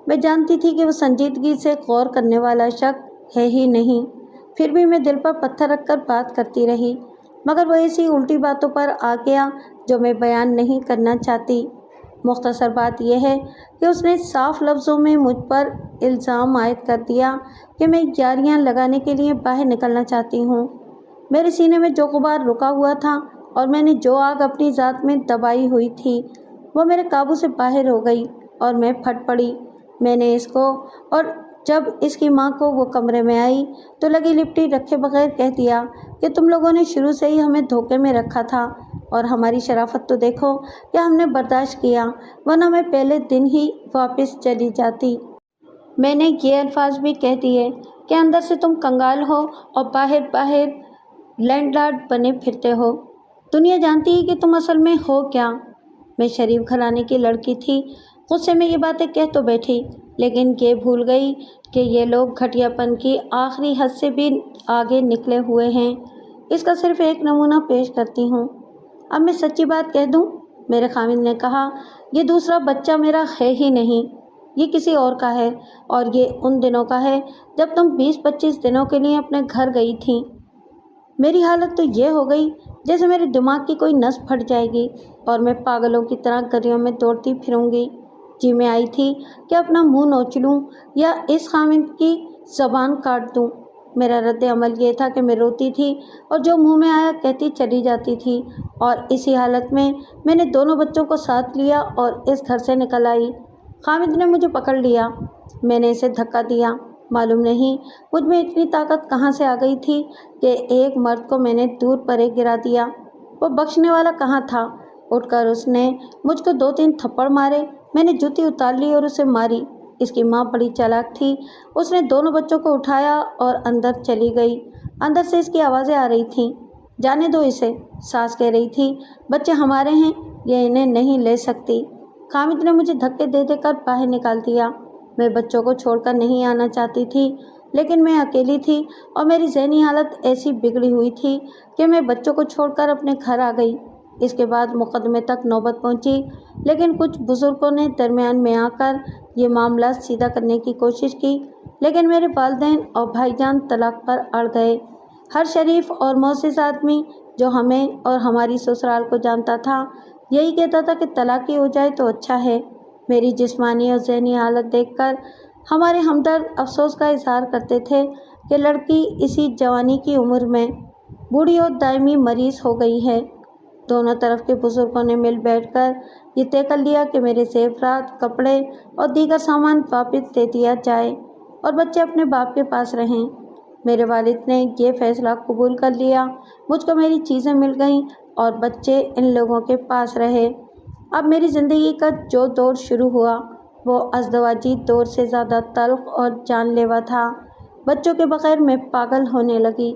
मैं जानती थी कि वो संजीदगी से गौर करने वाला शख्स है ही नहीं, फिर भी मैं दिल पर पत्थर रखकर बात करती रही, मगर वो ऐसी उल्टी बातों पर आ गया जो मैं बयान नहीं करना चाहती। मुख्तसर बात यह है कि उसने साफ लफ्ज़ों में मुझ पर इल्ज़ाम आयद कर दिया कि मैं यारियां लगाने के लिए बाहर निकलना चाहती हूँ। मेरे सीने में जो गुबार रुका हुआ था और मैंने जो आग अपनी ज़ात में दबाई हुई थी वो मेरे काबू से बाहर हो गई और मैं फट पड़ी। मैंने इसको, और जब इसकी माँ को वो कमरे में आई तो लगी लिपटी रखे बगैर कह दिया कि तुम लोगों ने शुरू से ही हमें धोखे में रखा था, और हमारी शराफत तो देखो कि हमने बर्दाश्त किया, वरना मैं पहले दिन ही वापस चली जाती। मैंने ये अल्फाज भी कह दिए कि अंदर से तुम कंगाल हो और बाहर बाहर लैंडलॉर्ड बने फिरते हो। दुनिया जानती है कि तुम असल में हो क्या। मैं शरीफ घराने की लड़की थी, गुस्से में ये बातें कह तो बैठी, लेकिन ये भूल गई कि ये लोग घटियापन की आखिरी हद से भी आगे निकले हुए हैं। इसका सिर्फ एक नमूना पेश करती हूँ। अब मैं सच्ची बात कह दूँ, मेरे खामिद ने कहा, ये दूसरा बच्चा मेरा है ही नहीं, ये किसी और का है, और ये उन दिनों का है जब तुम 20-25 दिनों के लिए अपने घर गई थी। मेरी हालत तो ये हो गई जैसे मेरे दिमाग की कोई नस फट जाएगी और मैं पागलों की तरह गलियों में दौड़ती फिरूंगी। जी में आई थी कि अपना मुंह नोच लूँ या इस खामिद की ज़बान काट दूँ। मेरा रद्द अमल ये था कि मैं रोती थी और जो मुंह में आया कहती चली जाती थी, और इसी हालत में मैंने दोनों बच्चों को साथ लिया और इस घर से निकल आई। खामिद ने मुझे पकड़ लिया, मैंने इसे धक्का दिया। मालूम नहीं मुझ में इतनी ताकत कहाँ से आ गई थी कि एक मर्द को मैंने दूर परे गिरा दिया। वो बख्शने वाला कहाँ था। उठकर उसने मुझको 2-3 थप्पड़ मारे। मैंने जूती उतार ली और उसे मारी। इसकी माँ बड़ी चालाक थी, उसने दोनों बच्चों को उठाया और अंदर चली गई। अंदर से इसकी आवाज़ें आ रही थीं, जाने दो इसे। सास कह रही थी, बच्चे हमारे हैं, ये इन्हें नहीं ले सकती। खामिद ने मुझे धक्के दे देकर बाहर निकाल दिया। मैं बच्चों को छोड़कर नहीं आना चाहती थी, लेकिन मैं अकेली थी और मेरी ज़हनी हालत ऐसी बिगड़ी हुई थी कि मैं बच्चों को छोड़कर अपने घर आ गई। इसके बाद मुकदमे तक नौबत पहुंची, लेकिन कुछ बुज़ुर्गों ने दरमियान में आकर ये मामला सीधा करने की कोशिश की, लेकिन मेरे वालिदैन और भाईजान तलाक पर अड़ गए। हर शरीफ और मोअज़्ज़िज़ आदमी जो हमें और हमारी ससुराल को जानता था यही कहता था कि तलाक ही हो जाए तो अच्छा है। मेरी जिस्मानी और ज़हनी हालत देखकर हमारे हमदर्द अफसोस का इजहार करते थे कि लड़की इसी जवानी की उम्र में बूढ़ी और दायमी मरीज़ हो गई है। दोनों तरफ के बुज़ुर्गों ने मिल बैठकर ये तय कर लिया कि मेरे ज़ेवरात, कपड़े और दीगर सामान वापस दे दिया जाए और बच्चे अपने बाप के पास रहें। मेरे वालिद ने ये फ़ैसला कबूल कर लिया। मुझको मेरी चीज़ें मिल गईं और बच्चे इन लोगों के पास रहे। अब मेरी ज़िंदगी का जो दौर शुरू हुआ वो अज़दवाजी दौर से ज़्यादा तल्ख़ और जानलेवा था। बच्चों के बग़ैर मैं पागल होने लगी।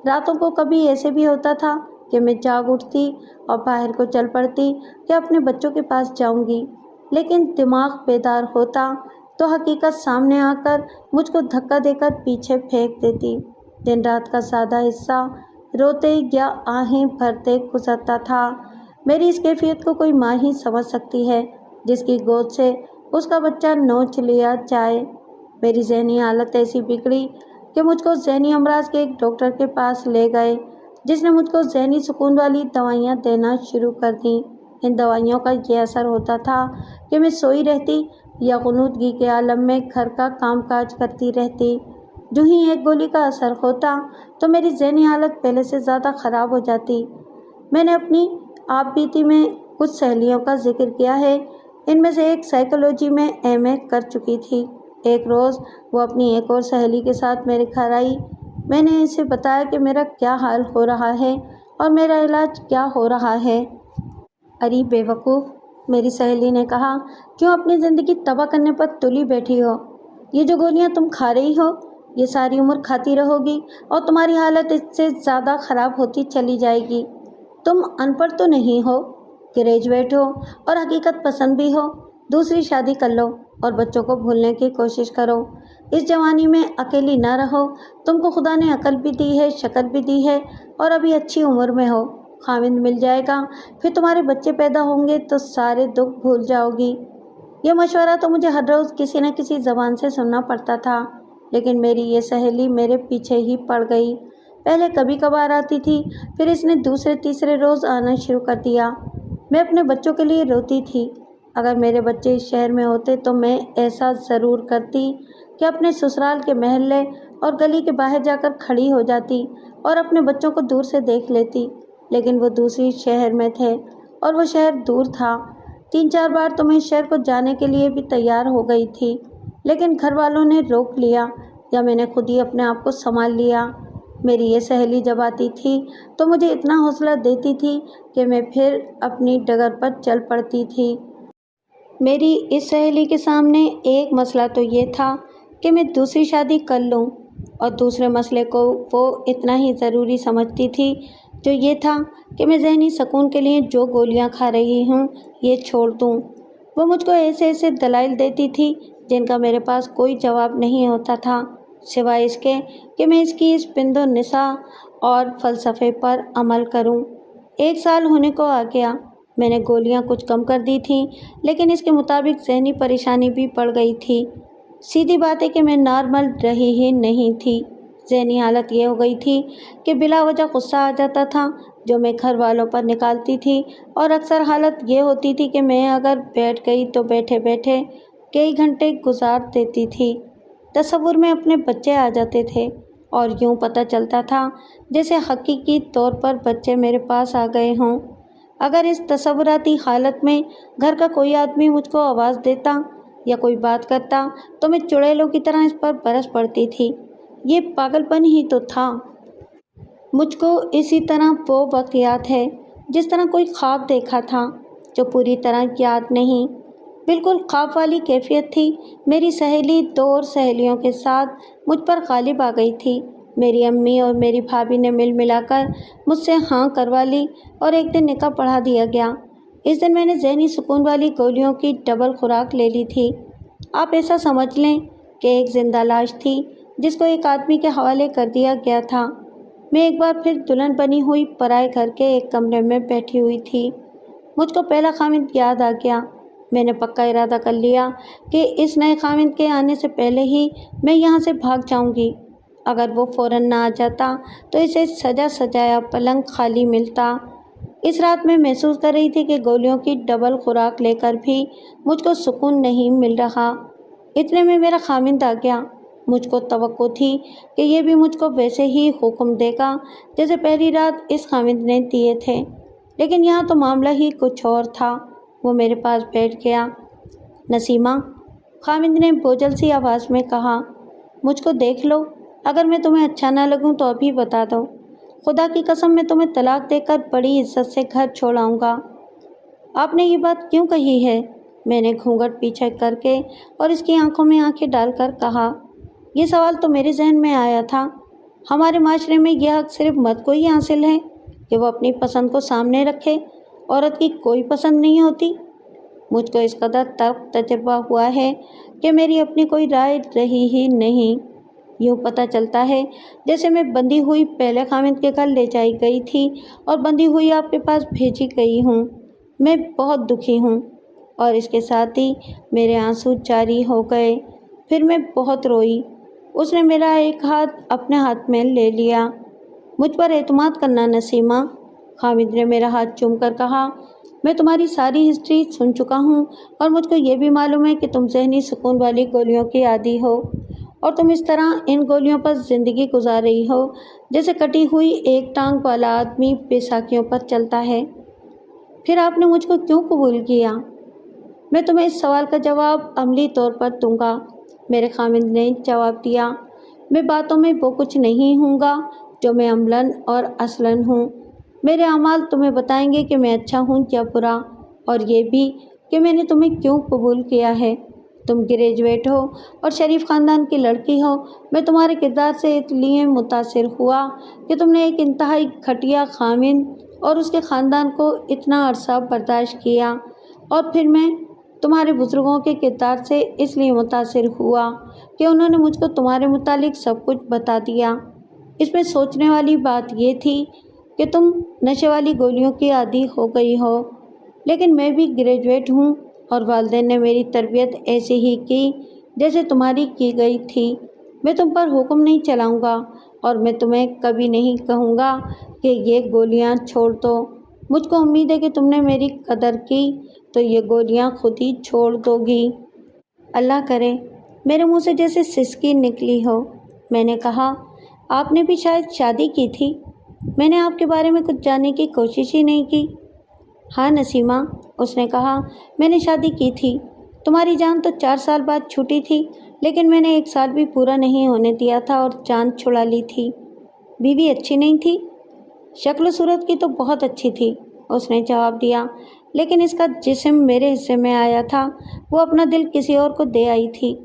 रातों को कभी ऐसे भी होता था कि मैं जाग उठती और बाहर को चल पड़ती कि अपने बच्चों के पास जाऊंगी, लेकिन दिमाग बेदार होता तो हकीकत सामने आकर मुझको धक्का देकर पीछे फेंक देती। दिन रात का सादा हिस्सा रोते या आहें भरते गुजरता था। मेरी इस कैफियत को कोई माँ ही समझ सकती है जिसकी गोद से उसका बच्चा नोच लिया जाए। मेरी ज़हनी हालत ऐसी बिगड़ी कि मुझको ज़हनी अमराज के एक डॉक्टर के पास ले गए, جس نے مجھ کو ذہنی سکون والی دوائیاں دینا شروع کر دیں۔ ان دوائیوں کا یہ اثر ہوتا تھا کہ میں سوئی رہتی یا غنودگی کے عالم میں گھر کا کام کاج کرتی رہتی۔ جو ہی ایک گولی کا اثر ہوتا تو میری ذہنی حالت پہلے سے زیادہ خراب ہو جاتی۔ میں نے اپنی آپ بیتی میں کچھ سہیلیوں کا ذکر کیا ہے۔ ان میں سے ایک سائیکالوجی میں ایم اے کر چکی تھی۔ ایک روز وہ اپنی ایک اور سہیلی کے ساتھ میرے گھر آئی۔ میں نے اسے بتایا کہ میرا کیا حال ہو رہا ہے اور میرا علاج کیا ہو رہا ہے۔ ارے بے وقوف، میری سہیلی نے کہا، کیوں اپنی زندگی تباہ کرنے پر تلی بیٹھی ہو؟ یہ جو گولیاں تم کھا رہی ہو یہ ساری عمر کھاتی رہو گی اور تمہاری حالت اس سے زیادہ خراب ہوتی چلی جائے گی۔ تم ان پڑھ تو نہیں ہو، گریجویٹ ہو اور حقیقت پسند بھی ہو۔ دوسری شادی کر لو اور بچوں کو بھولنے کی کوشش کرو۔ اس جوانی میں اکیلی نہ رہو۔ تم کو خدا نے عقل بھی دی ہے، شکل بھی دی ہے اور ابھی اچھی عمر میں ہو۔ خاوند مل جائے گا، پھر تمہارے بچے پیدا ہوں گے تو سارے دکھ بھول جاؤ گی۔ یہ مشورہ تو مجھے ہر روز کسی نہ کسی زبان سے سننا پڑتا تھا، لیکن میری یہ سہیلی میرے پیچھے ہی پڑ گئی۔ پہلے کبھی کبھار آتی تھی، پھر اس نے دوسرے تیسرے روز آنا شروع کر دیا۔ میں اپنے بچوں کے لیے روتی تھی۔ اگر میرے بچے اس شہر میں ہوتے تو میں ایسا ضرور کرتی کہ اپنے سسرال کے محلے اور گلی کے باہر جا کر کھڑی ہو جاتی اور اپنے بچوں کو دور سے دیکھ لیتی، لیکن وہ دوسری شہر میں تھے اور وہ شہر دور تھا۔ 3-4 بار تو میں اس شہر کو جانے کے لیے بھی تیار ہو گئی تھی، لیکن گھر والوں نے روک لیا یا میں نے خود ہی اپنے آپ کو سنبھال لیا۔ میری یہ سہیلی جب آتی تھی تو مجھے اتنا حوصلہ دیتی تھی کہ میں پھر اپنی ڈگر پر چل پڑتی تھی۔ میری اس سہیلی کے سامنے ایک مسئلہ تو یہ تھا کہ میں دوسری شادی کر لوں، اور دوسرے مسئلے کو وہ اتنا ہی ضروری سمجھتی تھی جو یہ تھا کہ میں ذہنی سکون کے لیے جو گولیاں کھا رہی ہوں یہ چھوڑ دوں۔ وہ مجھ کو ایسے ایسے دلائل دیتی تھی جن کا میرے پاس کوئی جواب نہیں ہوتا تھا، سوائے اس کے کہ میں اس کی اس پند و نسا اور فلسفے پر عمل کروں۔ 1 سال ہونے کو آ گیا۔ میں نے گولیاں کچھ کم کر دی تھیں، لیکن اس کے مطابق ذہنی پریشانی بھی بڑھ گئی تھی۔ سیدھی بات ہے کہ میں نارمل رہی ہی نہیں تھی۔ ذہنی حالت یہ ہو گئی تھی کہ بلا وجہ غصہ آ جاتا تھا جو میں گھر والوں پر نکالتی تھی، اور اکثر حالت یہ ہوتی تھی کہ میں اگر بیٹھ گئی تو بیٹھے بیٹھے کئی گھنٹے گزار دیتی تھی۔ تصور میں اپنے بچے آ جاتے تھے اور یوں پتہ چلتا تھا جیسے حقیقی طور پر بچے میرے پاس آ گئے ہوں۔ اگر اس تصوراتی حالت میں گھر کا کوئی آدمی مجھ کو آواز دیتا یا کوئی بات کرتا تو میں چڑیلوں کی طرح اس پر برس پڑتی تھی۔ یہ پاگل پن ہی تو تھا۔ مجھ کو اسی طرح وہ وقت یاد ہے جس طرح کوئی خواب دیکھا تھا جو پوری طرح یاد نہیں، بالکل خواب والی کیفیت تھی۔ میری سہیلی 2 اور سہیلیوں کے ساتھ مجھ پر غالب آ گئی تھی۔ میری امی اور میری بھابھی نے مل ملا کر مجھ سے ہاں کروا لی اور ایک دن نکاح پڑھا دیا گیا۔ اس دن میں نے ذہنی سکون والی گولیوں کی ڈبل خوراک لے لی تھی۔ آپ ایسا سمجھ لیں کہ ایک زندہ لاش تھی جس کو ایک آدمی کے حوالے کر دیا گیا تھا۔ میں ایک بار پھر دلہن بنی ہوئی پرائے گھر کے ایک کمرے میں بیٹھی ہوئی تھی۔ مجھ کو پہلا خاوند یاد آ گیا۔ میں نے پکا ارادہ کر لیا کہ اس نئے خاوند کے آنے سے پہلے ہی میں یہاں سے بھاگ جاؤں گی۔ اگر وہ فوراً نہ آ جاتا تو اسے سجا سجایا پلنگ خالی ملتا۔ اس رات میں محسوس کر رہی تھی کہ گولیوں کی ڈبل خوراک لے کر بھی مجھ کو سکون نہیں مل رہا۔ اتنے میں میرا خاوند آ گیا۔ مجھ کو توقع تھی کہ یہ بھی مجھ کو ویسے ہی حکم دے گا جیسے پہلی رات اس خاوند نے دیے تھے، لیکن یہاں تو معاملہ ہی کچھ اور تھا۔ وہ میرے پاس بیٹھ گیا۔ نسیمہ، خاوند نے بوجھل سی آواز میں کہا، مجھ کو دیکھ لو، اگر میں تمہیں اچھا نہ لگوں تو ابھی بتا دو۔ خدا کی قسم میں تمہیں طلاق دے کر بڑی عزت سے گھر چھوڑاؤں گا۔ آپ نے یہ بات کیوں کہی ہے؟ میں نے گھونگھٹ پیچھے کر کے اور اس کی آنکھوں میں آنکھیں ڈال کر کہا، یہ سوال تو میرے ذہن میں آیا تھا۔ ہمارے معاشرے میں یہ حق صرف مرد کو ہی حاصل ہے کہ وہ اپنی پسند کو سامنے رکھے، عورت کی کوئی پسند نہیں ہوتی۔ مجھ کو اس قدر تلخ تجربہ ہوا ہے کہ میری اپنی کوئی رائے رہی ہی نہیں۔ یوں پتہ چلتا ہے جیسے میں بندھی ہوئی پہلے خاوند کے گھر لے جائی گئی تھی اور بندھی ہوئی آپ کے پاس بھیجی گئی ہوں۔ میں بہت دکھی ہوں، اور اس کے ساتھ ہی میرے آنسو جاری ہو گئے۔ پھر میں بہت روئی۔ اس نے میرا ایک ہاتھ اپنے ہاتھ میں لے لیا۔ مجھ پر اعتماد کرنا نسیمہ۔ خامد نے میرا ہاتھ چوم کر کہا، میں تمہاری ساری ہسٹری سن چکا ہوں اور مجھ کو یہ بھی معلوم ہے کہ تم ذہنی سکون والی گولیوں کی عادی ہو اور تم اس طرح ان گولیوں پر زندگی گزار رہی ہو جیسے کٹی ہوئی ایک ٹانگ والا آدمی بیساکھیوں پر چلتا ہے۔ پھر آپ نے مجھ کو کیوں قبول کیا؟ میں تمہیں اس سوال کا جواب عملی طور پر دوں گا، میرے خامد نے جواب دیا۔ میں باتوں میں وہ کچھ نہیں ہوں گا جو میں عملاً اور اصلاً ہوں۔ میرے اعمال تمہیں بتائیں گے کہ میں اچھا ہوں یا برا، اور یہ بھی کہ میں نے تمہیں کیوں قبول کیا ہے۔ تم گریجویٹ ہو اور شریف خاندان کی لڑکی ہو۔ میں تمہارے کردار سے اس لیے متاثر ہوا کہ تم نے ایک انتہائی گھٹیا خامد اور اس کے خاندان کو اتنا عرصہ برداشت کیا، اور پھر میں تمہارے بزرگوں کے کردار سے اس لیے متاثر ہوا کہ انہوں نے مجھ کو تمہارے متعلق سب کچھ بتا دیا۔ اس میں سوچنے والی بات یہ تھی کہ تم نشے والی گولیوں کی عادی ہو گئی ہو، لیکن میں بھی گریجویٹ ہوں اور والدین نے میری تربیت ایسے ہی کی جیسے تمہاری کی گئی تھی۔ میں تم پر حکم نہیں چلاؤں گا اور میں تمہیں کبھی نہیں کہوں گا کہ یہ گولیاں چھوڑ دو۔ مجھ کو امید ہے کہ تم نے میری قدر کی تو یہ گولیاں خود ہی چھوڑ دو گی۔ اللہ کرے۔ میرے منہ سے جیسے سسکی نکلی ہو۔ میں نے کہا، آپ نے بھی شاید شادی کی تھی؟ میں نے آپ کے بارے میں کچھ جاننے کی کوشش ہی نہیں کی۔ ہاں نسیمہ، اس نے کہا، میں نے شادی کی تھی۔ تمہاری جان تو 4 سال بعد چھوٹی تھی، لیکن میں نے 1 سال بھی پورا نہیں ہونے دیا تھا اور جان چھڑا لی تھی۔ بیوی اچھی نہیں تھی؟ شکل و صورت کی تو بہت اچھی تھی، اس نے جواب دیا، لیکن اس کا جسم میرے حصے میں آیا تھا۔ وہ اپنا دل کسی اور کو دے آئی تھی۔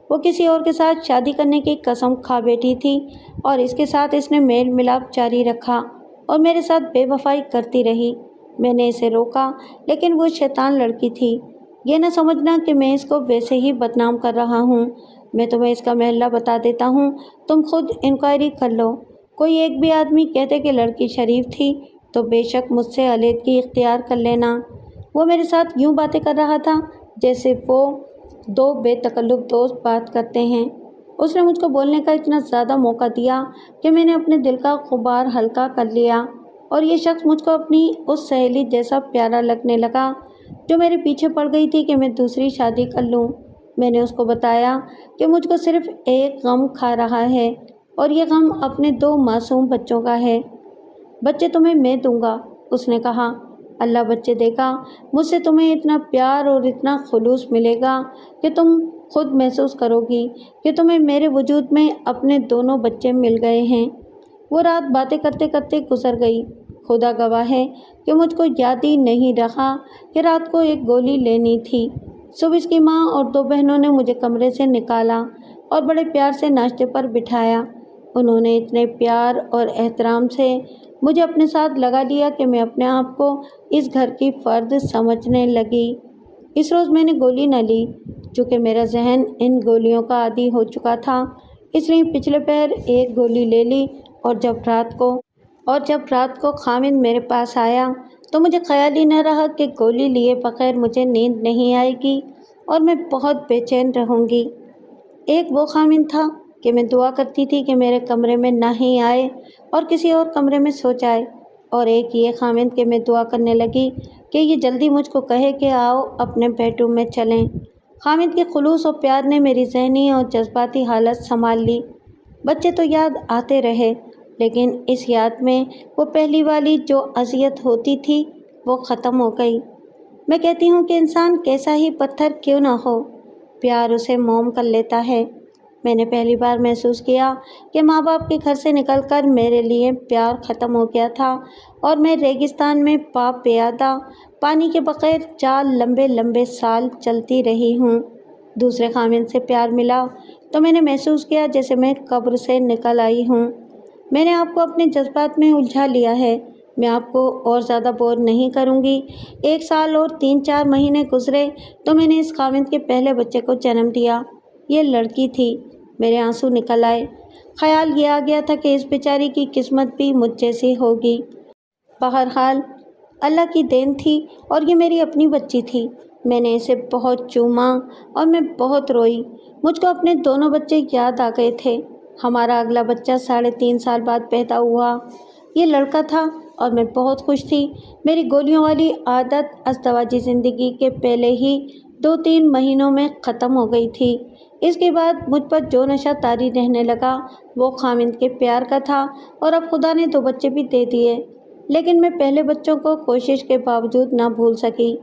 وہ کسی اور کے ساتھ شادی کرنے کی قسم کھا بیٹھی تھی اور اس کے ساتھ اس نے میل ملاپ جاری رکھا اور میرے ساتھ بے وفائی کرتی رہی۔ میں نے اسے روکا، لیکن وہ شیطان لڑکی تھی۔ یہ نہ سمجھنا کہ میں اس کو ویسے ہی بدنام کر رہا ہوں۔ میں تمہیں اس کا محلہ بتا دیتا ہوں، تم خود انکوائری کر لو۔ کوئی ایک بھی آدمی کہتے کہ لڑکی شریف تھی تو بے شک مجھ سے علیحدگی اختیار کر لینا۔ وہ میرے ساتھ یوں باتیں کر رہا تھا جیسے وہ 2 بے تکلف دوست بات کرتے ہیں۔ اس نے مجھ کو بولنے کا اتنا زیادہ موقع دیا کہ میں نے اپنے دل کا غبار ہلکا کر لیا، اور یہ شخص مجھ کو اپنی اس سہیلی جیسا پیارا لگنے لگا جو میرے پیچھے پڑ گئی تھی کہ میں دوسری شادی کر لوں۔ میں نے اس کو بتایا کہ مجھ کو صرف ایک غم کھا رہا ہے، اور یہ غم اپنے 2 معصوم بچوں کا ہے۔ بچے تمہیں میں دوں گا، اس نے کہا۔ اللہ بچے دے گا۔ مجھ سے تمہیں اتنا پیار اور اتنا خلوص ملے گا کہ تم خود محسوس کرو گی کہ تمہیں میرے وجود میں اپنے دونوں بچے مل گئے ہیں۔ وہ رات باتیں کرتے کرتے گزر گئی۔ خدا گواہ ہے کہ مجھ کو یاد ہی نہیں رہا کہ رات کو ایک گولی لینی تھی۔ صبح اس کی ماں اور 2 بہنوں نے مجھے کمرے سے نکالا اور بڑے پیار سے ناشتے پر بٹھایا۔ انہوں نے اتنے پیار اور احترام سے مجھے اپنے ساتھ لگا لیا کہ میں اپنے آپ کو اس گھر کی فرد سمجھنے لگی۔ اس روز میں نے گولی نہ لی، چونکہ میرا ذہن ان گولیوں کا عادی ہو چکا تھا، اس لیے پچھلے پہر ایک گولی لے لی، اور جب رات کو خامد میرے پاس آیا تو مجھے خیال ہی نہ رہا کہ گولی لیے بغیر مجھے نیند نہیں آئے گی اور میں بہت بے چین رہوں گی۔ ایک وہ خامد تھا کہ میں دعا کرتی تھی کہ میرے کمرے میں نہ ہی آئے اور کسی اور کمرے میں سو جائے، اور ایک یہ خامد کہ میں دعا کرنے لگی کہ یہ جلدی مجھ کو کہے کہ آؤ اپنے بیڈ روم میں چلیں۔ خامد کے خلوص و پیار نے میری ذہنی اور جذباتی حالت سنبھال لی۔ بچے تو یاد آتے رہے، لیکن اس یاد میں وہ پہلی والی جو اذیت ہوتی تھی وہ ختم ہو گئی۔ میں کہتی ہوں کہ انسان کیسا ہی پتھر کیوں نہ ہو، پیار اسے موم کر لیتا ہے۔ میں نے پہلی بار محسوس کیا کہ ماں باپ کے گھر سے نکل کر میرے لیے پیار ختم ہو گیا تھا، اور میں ریگستان میں پا پیادہ پانی کے بغیر 4 لمبے لمبے سال چلتی رہی ہوں۔ دوسرے خامد سے پیار ملا تو میں نے محسوس کیا جیسے میں قبر سے نکل آئی ہوں۔ میں نے آپ کو اپنے جذبات میں الجھا لیا ہے۔ میں آپ کو اور زیادہ بور نہیں کروں گی۔ 1 سال اور 3-4 مہینے گزرے تو میں نے اس خامد کے پہلے بچے کو جنم دیا۔ یہ لڑکی تھی۔ میرے آنسو نکل آئے۔ خیال یہ آ گیا تھا کہ اس بیچاری کی قسمت بھی مجھ جیسی ہوگی۔ بہرحال اللہ کی دین تھی اور یہ میری اپنی بچی تھی۔ میں نے اسے بہت چوما اور میں بہت روئی۔ مجھ کو اپنے دونوں بچے یاد آ گئے تھے۔ हमारा अगला बच्चा 3.5 साल बाद पैदा हुआ। ये लड़का था और मैं बहुत खुश थी। मेरी गोलियों वाली आदत अज़दवाजी ज़िंदगी के पहले ही 2-3 महीनों में ख़त्म हो गई थी। इसके बाद मुझ पर जो नशा तारी रहने लगा वो खामिद के प्यार का था और अब खुदा ने 2 बच्चे भी दे दिए। लेकिन मैं पहले बच्चों को कोशिश के बावजूद ना भूल सकी।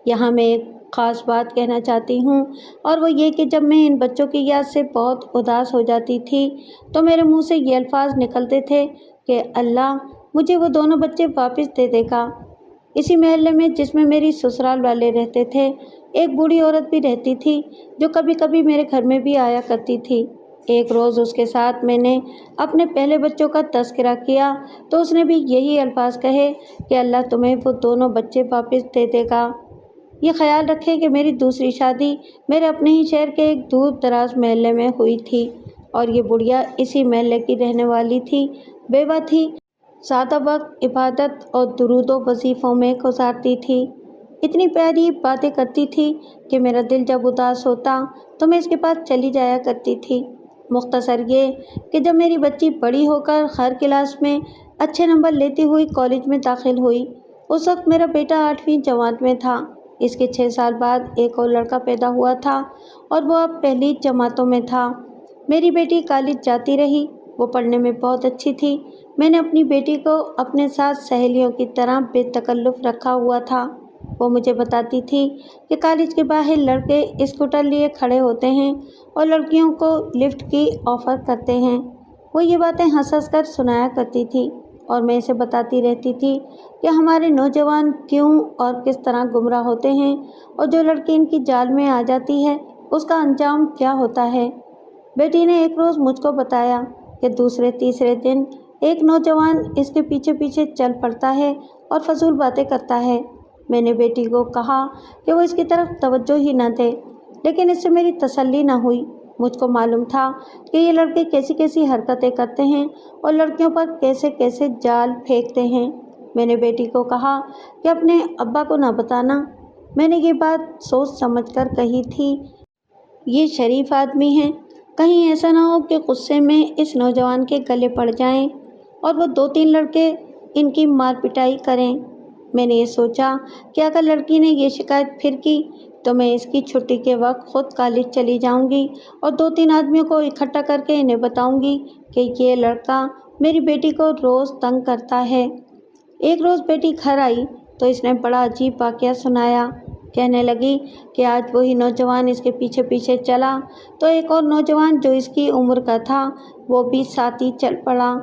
यहाँ मैं एक ख़ास बात कहना चाहती हूँ और वो ये कि जब मैं इन बच्चों की याद से बहुत उदास हो जाती थी तो मेरे मुंह से ये अल्फाज निकलते थे कि अल्लाह मुझे वो दोनों बच्चे वापस दे देगा। इसी मोहल्ले में जिसमें मेरी ससुराल वाले रहते थे, एक बूढ़ी औरत भी रहती थी जो कभी कभी मेरे घर में भी आया करती थी। एक रोज़ उसके साथ मैंने अपने पहले बच्चों का तज़किरा किया तो उसने भी यही अल्फाज कहे कि अल्लाह तुम्हें वो दोनों बच्चे वापस दे देगा। ये ख्याल रखें कि मेरी दूसरी शादी मेरे अपने ही शहर के एक दूर दराज मोहल्ले में हुई थी और ये बुढ़िया इसी मोहल्ले की रहने वाली थी। बेवा थी, ज़्यादा वक्त इबादत और दुरूद व वजीफ़ों में गुजारती थी। इतनी प्यारी बातें करती थी कि मेरा दिल जब उदास होता तो मैं इसके पास चली जाया करती थी। मुख्तसर ये कि जब मेरी बच्ची बड़ी होकर हर क्लास में अच्छे नंबर लेती हुई कॉलेज में दाखिल हुई, उस वक्त मेरा बेटा 8वीं जमात में था। इसके 6 साल बाद एक और लड़का पैदा हुआ था और वो अब पहली जमातों में था। मेरी बेटी कॉलेज जाती रही, वो पढ़ने में बहुत अच्छी थी। मैंने अपनी बेटी को अपने साथ सहेलियों की तरह बेतकल्लुफ़ रखा हुआ था। वो मुझे बताती थी कि कॉलेज के बाहर लड़के स्कूटर लिए खड़े होते हैं और लड़कियों को लिफ्ट की ऑफ़र करते हैं। वो ये बातें हंस हंस कर सुनाया करती थी और मैं इसे बताती रहती थी कि हमारे नौजवान क्यों और किस तरह गुमराह होते हैं और जो लड़की इनकी जाल में आ जाती है उसका अंजाम क्या होता है। बेटी ने एक रोज़ मुझको बताया कि दूसरे तीसरे दिन एक नौजवान इसके पीछे पीछे चल पड़ता है और फजूल बातें करता है। मैंने बेटी को कहा कि वो इसकी तरफ तवज्जो ही न दे, लेकिन इससे मेरी तसल्ली न हुई। मुझको मालूम था कि ये लड़के कैसी कैसी हरकतें करते हैं और लड़कियों पर कैसे कैसे जाल फेंकते हैं। मैंने बेटी को कहा कि अपने अब्बा को ना बताना। मैंने ये बात सोच समझ कर कही थी। ये शरीफ आदमी हैं, कहीं ऐसा ना हो कि गुस्से में इस नौजवान के गले पड़ जाएं और वो 2-3 लड़के इनकी मार पिटाई करें। मैंने ये सोचा कि अगर लड़की ने ये शिकायत फिर की तो मैं इसकी छुट्टी के वक्त ख़ुद कॉलेज चली जाऊंगी और 2-3 आदमियों को इकट्ठा करके इन्हें बताऊंगी कि ये लड़का मेरी बेटी को रोज़ तंग करता है। एक रोज़ बेटी घर आई तो इसने बड़ा अजीब वाक़या सुनाया। कहने लगी कि आज वही नौजवान इसके पीछे पीछे चला तो एक और नौजवान जो इसकी उम्र का था वो भी साथ ही चल पड़ा।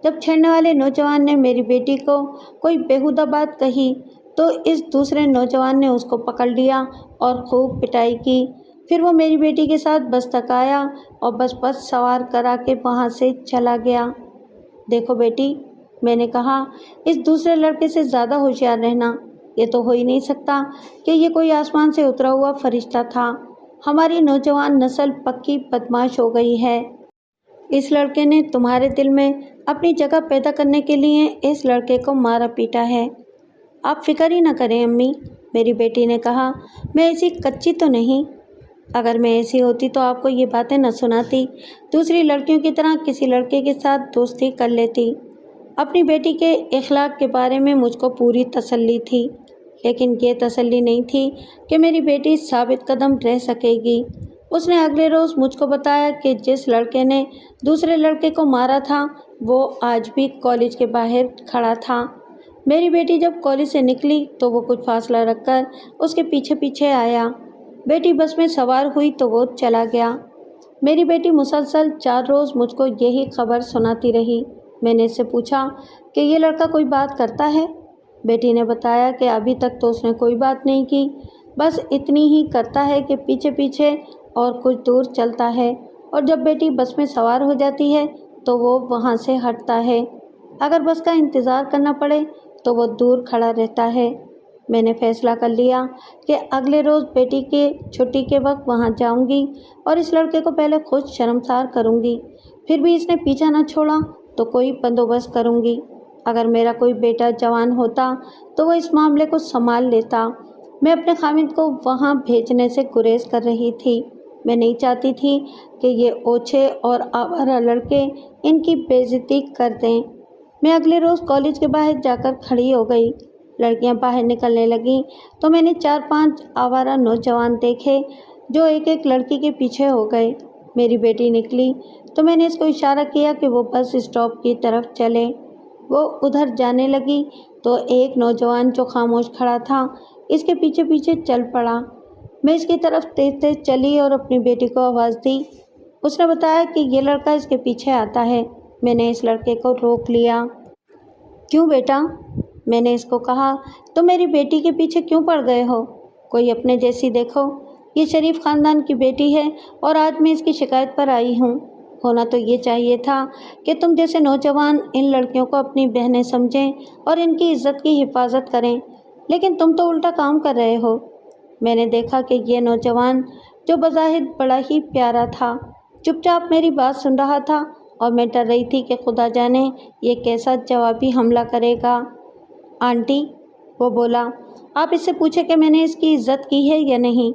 जब छेड़ने वाले नौजवान ने मेरी बेटी को कोई बेहुदा बात कही तो इस दूसरे नौजवान ने उसको पकड़ लिया और खूब पिटाई की। फिर वो मेरी बेटी के साथ बस तक आया और बस सवार करा के वहाँ से चला गया। देखो बेटी, मैंने कहा, इस दूसरे लड़के से ज़्यादा होशियार रहना। ये तो हो ही नहीं सकता कि ये कोई आसमान से उतरा हुआ फरिश्ता था। हमारी नौजवान नस्ल पक्की बदमाश हो गई है। इस लड़के ने तुम्हारे दिल में अपनी जगह पैदा करने के लिए इस लड़के को मारा पीटा है। आप फिक्र ही ना करें अम्मी, मेरी बेटी ने कहा। मैं ऐसी कच्ची तो नहीं। अगर मैं ऐसी होती तो आपको ये बातें न सुनाती, दूसरी लड़कियों की तरह किसी लड़के के साथ दोस्ती कर लेती। अपनी बेटी के इखलाक के बारे में मुझको पूरी तसल्ली थी, लेकिन ये तसल्ली नहीं थी कि मेरी बेटी साबित कदम रह सकेगी। उसने अगले रोज़ मुझको बताया कि जिस लड़के ने दूसरे लड़के को मारा था वो आज भी कॉलेज के बाहर खड़ा था। मेरी बेटी जब कॉलेज से निकली तो वो कुछ फासला रखकर उसके पीछे पीछे आया। बेटी बस में सवार हुई तो वो चला गया। मेरी बेटी मुसलसल 4 रोज़ मुझको यही खबर सुनाती रही। मैंने इससे पूछा कि ये लड़का कोई बात करता है। बेटी ने बताया कि अभी तक तो उसने कोई बात नहीं की, बस इतनी ही करता है कि पीछे पीछे और कुछ दूर चलता है और जब बेटी बस में सवार हो जाती है तो वो वहाँ से हटता है। अगर बस का इंतज़ार करना पड़े तो वो दूर खड़ा रहता है। मैंने फ़ैसला कर लिया कि अगले रोज़ बेटी के छुट्टी के वक्त वहाँ जाऊँगी और इस लड़के को पहले खुद शर्मसार करूँगी। फिर भी इसने पीछा न छोड़ा तो कोई बंदोबस्त करूँगी। अगर मेरा कोई बेटा जवान होता तो वो इस मामले को संभाल लेता। मैं अपने खामिद को वहाँ भेजने से गुरेज कर रही थी। मैं नहीं चाहती थी कि ये ओछे और आवारा लड़के इनकी बेइज्जती कर दें। मैं अगले रोज़ कॉलेज के बाहर जाकर खड़ी हो गई। लड़कियां बाहर निकलने लगीं तो मैंने 4-5 आवारा नौजवान देखे जो एक एक लड़की के पीछे हो गए। मेरी बेटी निकली तो मैंने इसको इशारा किया कि वो बस स्टॉप की तरफ चले। वो उधर जाने लगी तो एक नौजवान जो खामोश खड़ा था इसके पीछे पीछे चल पड़ा। मैं इसकी तरफ तेज तेज चली और अपनी बेटी को आवाज़ दी। उसने बताया कि ये लड़का इसके पीछे आता है। मैंने इस लड़के को रोक लिया। क्यों बेटा? मैंने इसको कहा, तुम मेरी बेटी के पीछे क्यों पड़ गए हो? कोई अपने जैसी देखो। ये शरीफ ख़ानदान की बेटी है और आज मैं इसकी शिकायत पर आई हूँ। होना तो ये चाहिए था कि तुम जैसे नौजवान इन लड़कियों को अपनी बहनें समझें और इनकी इज्जत की हिफाजत करें, लेकिन तुम तो उल्टा काम कर रहे हो। मैंने देखा कि ये नौजवान जो बज़ाहिर बड़ा ही प्यारा था, चुपचाप मेरी बात सुन रहा था और मैं डर रही थी कि खुदा जाने ये कैसा जवाबी हमला करेगा। आंटी, वो बोला, आप इससे पूछे कि मैंने इसकी इज्जत की है या नहीं।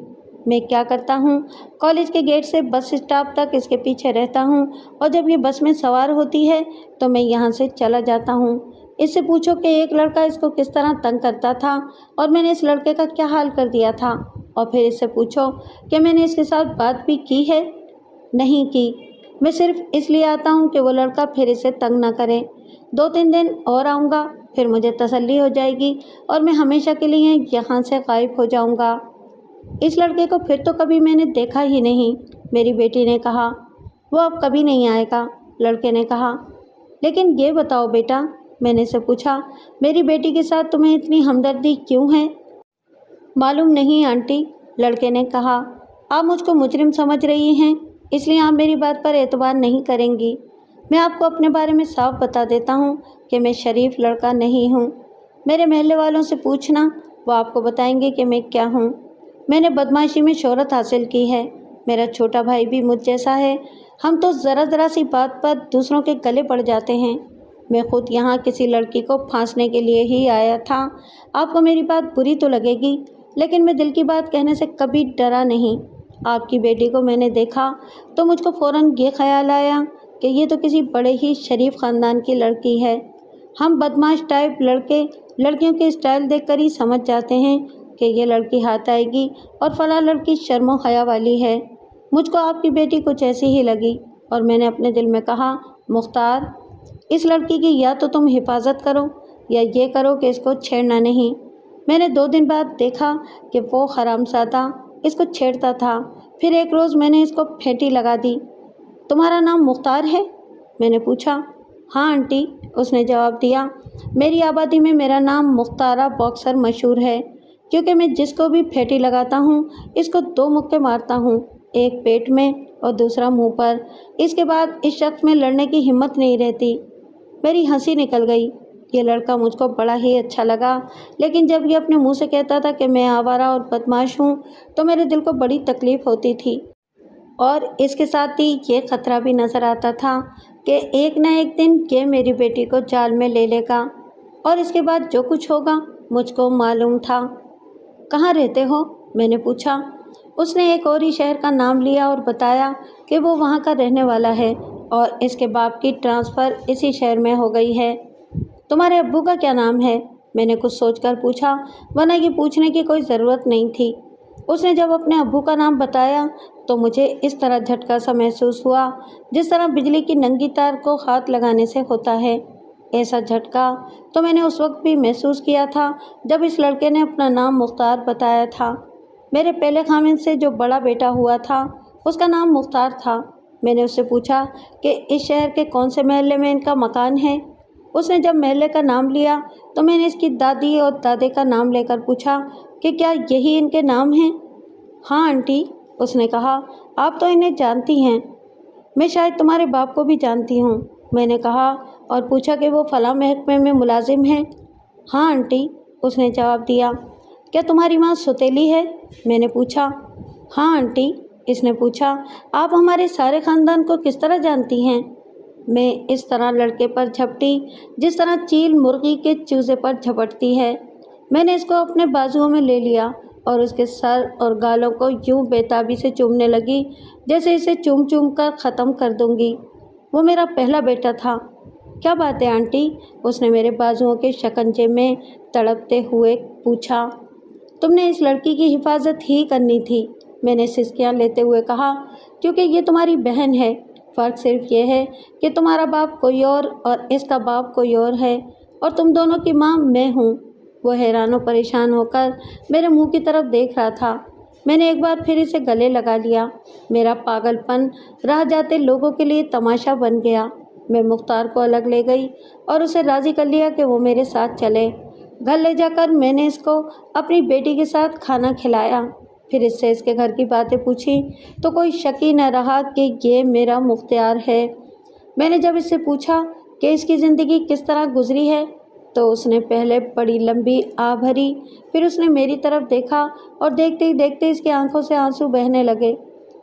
मैं क्या करता हूँ, कॉलेज के गेट से बस स्टॉप तक इसके पीछे रहता हूँ और जब ये बस में सवार होती है तो मैं यहाँ से चला जाता हूँ। इससे पूछो कि एक लड़का इसको किस तरह तंग करता था और मैंने इस लड़के का क्या हाल कर दिया था। और फिर इससे पूछो कि मैंने इसके साथ बात भी की है। नहीं की। मैं सिर्फ इसलिए आता हूँ कि वो लड़का फिर इसे तंग ना करे। 2-3 दिन और आऊँगा, फिर मुझे तसल्ली हो जाएगी और मैं हमेशा के लिए यहाँ से गायब हो जाऊँगा। इस लड़के को फिर तो कभी मैंने देखा ही नहीं, मेरी बेटी ने कहा। वो अब कभी नहीं आएगा, लड़के ने कहा। लेकिन ये बताओ बेटा, मैंने से पूछा, मेरी बेटी के साथ तुम्हें इतनी हमदर्दी क्यों है? मालूम नहीं आंटी, लड़के ने कहा। आप मुझको मुजरिम समझ रही हैं, इसलिए आप मेरी बात पर एतबार नहीं करेंगी। मैं आपको अपने बारे में साफ बता देता हूँ कि मैं शरीफ लड़का नहीं हूँ। मेरे महल्ले वालों से पूछना, वो आपको बताएंगे कि मैं क्या हूँ। मैंने बदमाशी में शोहरत हासिल की है। मेरा छोटा भाई भी मुझ जैसा है। हम तो ज़रा सी बात पर दूसरों के गले पड़ जाते हैं। मैं खुद यहाँ किसी लड़की को फांसने के लिए ही आया था। आपको मेरी बात बुरी तो लगेगी, लेकिन मैं दिल की बात कहने से कभी डरा नहीं। आपकी बेटी को मैंने देखा तो मुझको फ़ौरन ये ख्याल आया कि ये तो किसी बड़े ही शरीफ ख़ानदान की लड़की है। हम बदमाश टाइप लड़के लड़कियों के स्टाइल देखकर ही समझ जाते हैं कि ये लड़की हाथ आएगी और फलां लड़की शर्मो हया वाली है। मुझको आपकी बेटी कुछ ऐसी ही लगी और मैंने अपने दिल में कहा, मुख्तार, इस लड़की की या तो तुम हिफाजत करो या ये करो कि इसको छेड़ना नहीं। मैंने 2 दिन बाद देखा कि वो हरामज़ादा इसको छेड़ता था। फिर एक रोज़ मैंने इसको फेंटी लगा दी। तुम्हारा नाम मुख्तार है? मैंने पूछा। हाँ आंटी, उसने जवाब दिया। मेरी आबादी में मेरा नाम मुख्तारा बॉक्सर मशहूर है, क्योंकि मैं जिसको भी फेंटी लगाता हूँ इसको 2 मुक्के मारता हूँ, एक पेट में और दूसरा मुंह पर। इसके बाद इस शख्स में लड़ने की हिम्मत नहीं रहती। मेरी हंसी निकल गई। ये लड़का मुझको बड़ा ही अच्छा लगा, लेकिन जब ये अपने मुंह से कहता था कि मैं आवारा और बदमाश हूँ तो मेरे दिल को बड़ी तकलीफ़ होती थी। और इसके साथ ही ये ख़तरा भी नज़र आता था कि एक न एक दिन ये मेरी बेटी को जाल में ले लेगा और इसके बाद जो कुछ होगा मुझको मालूम था। कहाँ रहते हो? मैंने पूछा। उसने एक और ही शहर का नाम लिया और बताया कि वो वहाँ का रहने वाला है और इसके बाप की ट्रांसफ़र इसी शहर में हो गई है। तुम्हारे अब्बू का क्या नाम है? मैंने कुछ सोचकर पूछा, वरना ये पूछने की कोई ज़रूरत नहीं थी। उसने जब अपने अब्बू का नाम बताया तो मुझे इस तरह झटका सा महसूस हुआ जिस तरह बिजली की नंगी तार को हाथ लगाने से होता है। ऐसा झटका तो मैंने उस वक्त भी महसूस किया था जब इस लड़के ने अपना नाम मुख्तार बताया था। मेरे पहले खामिन से जो बड़ा बेटा हुआ था उसका नाम मुख्तार था। मैंने उससे पूछा कि इस शहर के कौन से महल्ले में इनका मकान है। उसने जब महल्ले का नाम लिया तो मैंने इसकी दादी और दादे का नाम लेकर पूछा कि क्या यही इनके नाम हैं। हाँ आंटी, उसने कहा, आप तो इन्हें जानती हैं। मैं शायद तुम्हारे बाप को भी जानती हूँ, मैंने कहा और पूछा कि वो फलां महकमे में मुलाजिम हैं। हाँ आंटी, उसने जवाब दिया। क्या तुम्हारी माँ सौतेली है? मैंने पूछा। हाँ आंटी, इसने पूछा। आप हमारे सारे ख़ानदान को किस तरह जानती हैं? मैं इस तरह लड़के पर झपटी जिस तरह चील मुर्गी के चूजे पर झपटती है। मैंने इसको अपने बाजुओं में ले लिया और उसके सर और गालों को यूं बेताबी से चूमने लगी जैसे इसे चूम चूम कर ख़त्म कर दूंगी। वो मेरा पहला बेटा था। क्या बात है आंटी? उसने मेरे बाजुओं के शिकंजे में तड़पते हुए पूछा। तुमने इस लड़की की हिफाजत ही करनी थी, मैंने सिसकियाँ लेते हुए कहा, क्योंकि ये तुम्हारी बहन है। फ़र्क सिर्फ ये है कि तुम्हारा बाप कोई और इसका बाप कोई और है, और तुम दोनों की माँ मैं हूँ। वो हैरान और परेशान होकर मेरे मुंह की तरफ देख रहा था। मैंने एक बार फिर इसे गले लगा लिया। मेरा पागलपन राह जाते लोगों के लिए तमाशा बन गया। मैं मुख्तार को अलग ले गई और उसे राज़ी कर लिया कि वो मेरे साथ चले। घर ले जाकर मैंने इसको अपनी बेटी के साथ खाना खिलाया। फिर इससे इसके घर की बातें पूछी तो कोई शक ही न रहा कि ये मेरा मुख्तियार है। मैंने जब इससे पूछा कि इसकी ज़िंदगी किस तरह गुजरी है तो उसने पहले बड़ी लंबी आ भरी, फिर उसने मेरी तरफ देखा और देखते ही देखते इसकी आंखों से आंसू बहने लगे,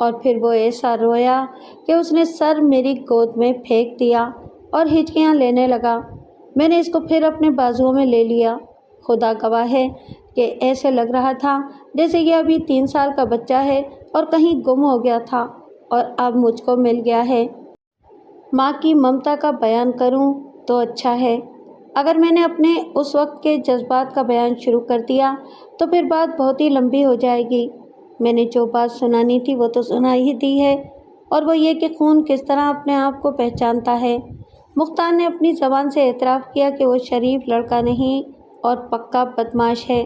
और फिर वो ऐसा रोया कि उसने सर मेरी गोद में फेंक दिया और हिचकियाँ लेने लगा। मैंने इसको फिर अपने बाजुओं में ले लिया। खुदा गवाह है कि ऐसे लग रहा था जैसे ये अभी 3 साल का बच्चा है और कहीं गुम हो गया था और अब मुझको मिल गया है। माँ की ममता का बयान करूँ तो अच्छा है। अगर मैंने अपने उस वक्त के जज्बात का बयान शुरू कर दिया तो फिर बात बहुत ही लंबी हो जाएगी। मैंने जो बात सुनानी थी वो तो सुना ही दी है, और वो ये कि खून किस तरह अपने आप को पहचानता है। मुख्तार ने अपनी ज़बान से एतराफ़ किया कि वो शरीफ लड़का नहीं और पक्का बदमाश है,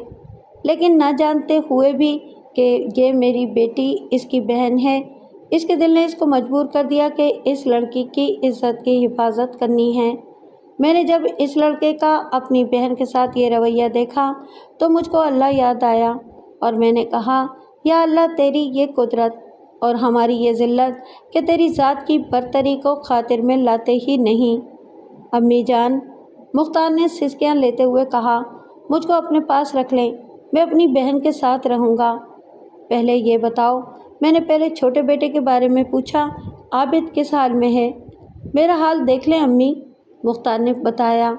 लेकिन ना जानते हुए भी कि ये मेरी बेटी इसकी बहन है, इसके दिल ने इसको मजबूर कर दिया कि इस लड़की की इज़्ज़त की हिफाजत करनी है। मैंने जब इस लड़के का अपनी बहन के साथ ये रवैया देखा तो मुझको अल्लाह याद आया, और मैंने कहा, या अल्लाह तेरी ये कुदरत और हमारी ये ज़िल्लत कि तेरी ज़ात की बरतरी को खातिर में लाते ही नहीं। अम्मी जान, मुख्तार ने सिसकियाँ लेते हुए कहा, मुझको अपने पास रख लें, मैं अपनी बहन के साथ रहूँगा। पहले ये बताओ, मैंने पहले छोटे बेटे के बारे में पूछा, आबिद किस हाल में है? मेरा हाल देख लें अम्मी, मुख्तार ने बताया।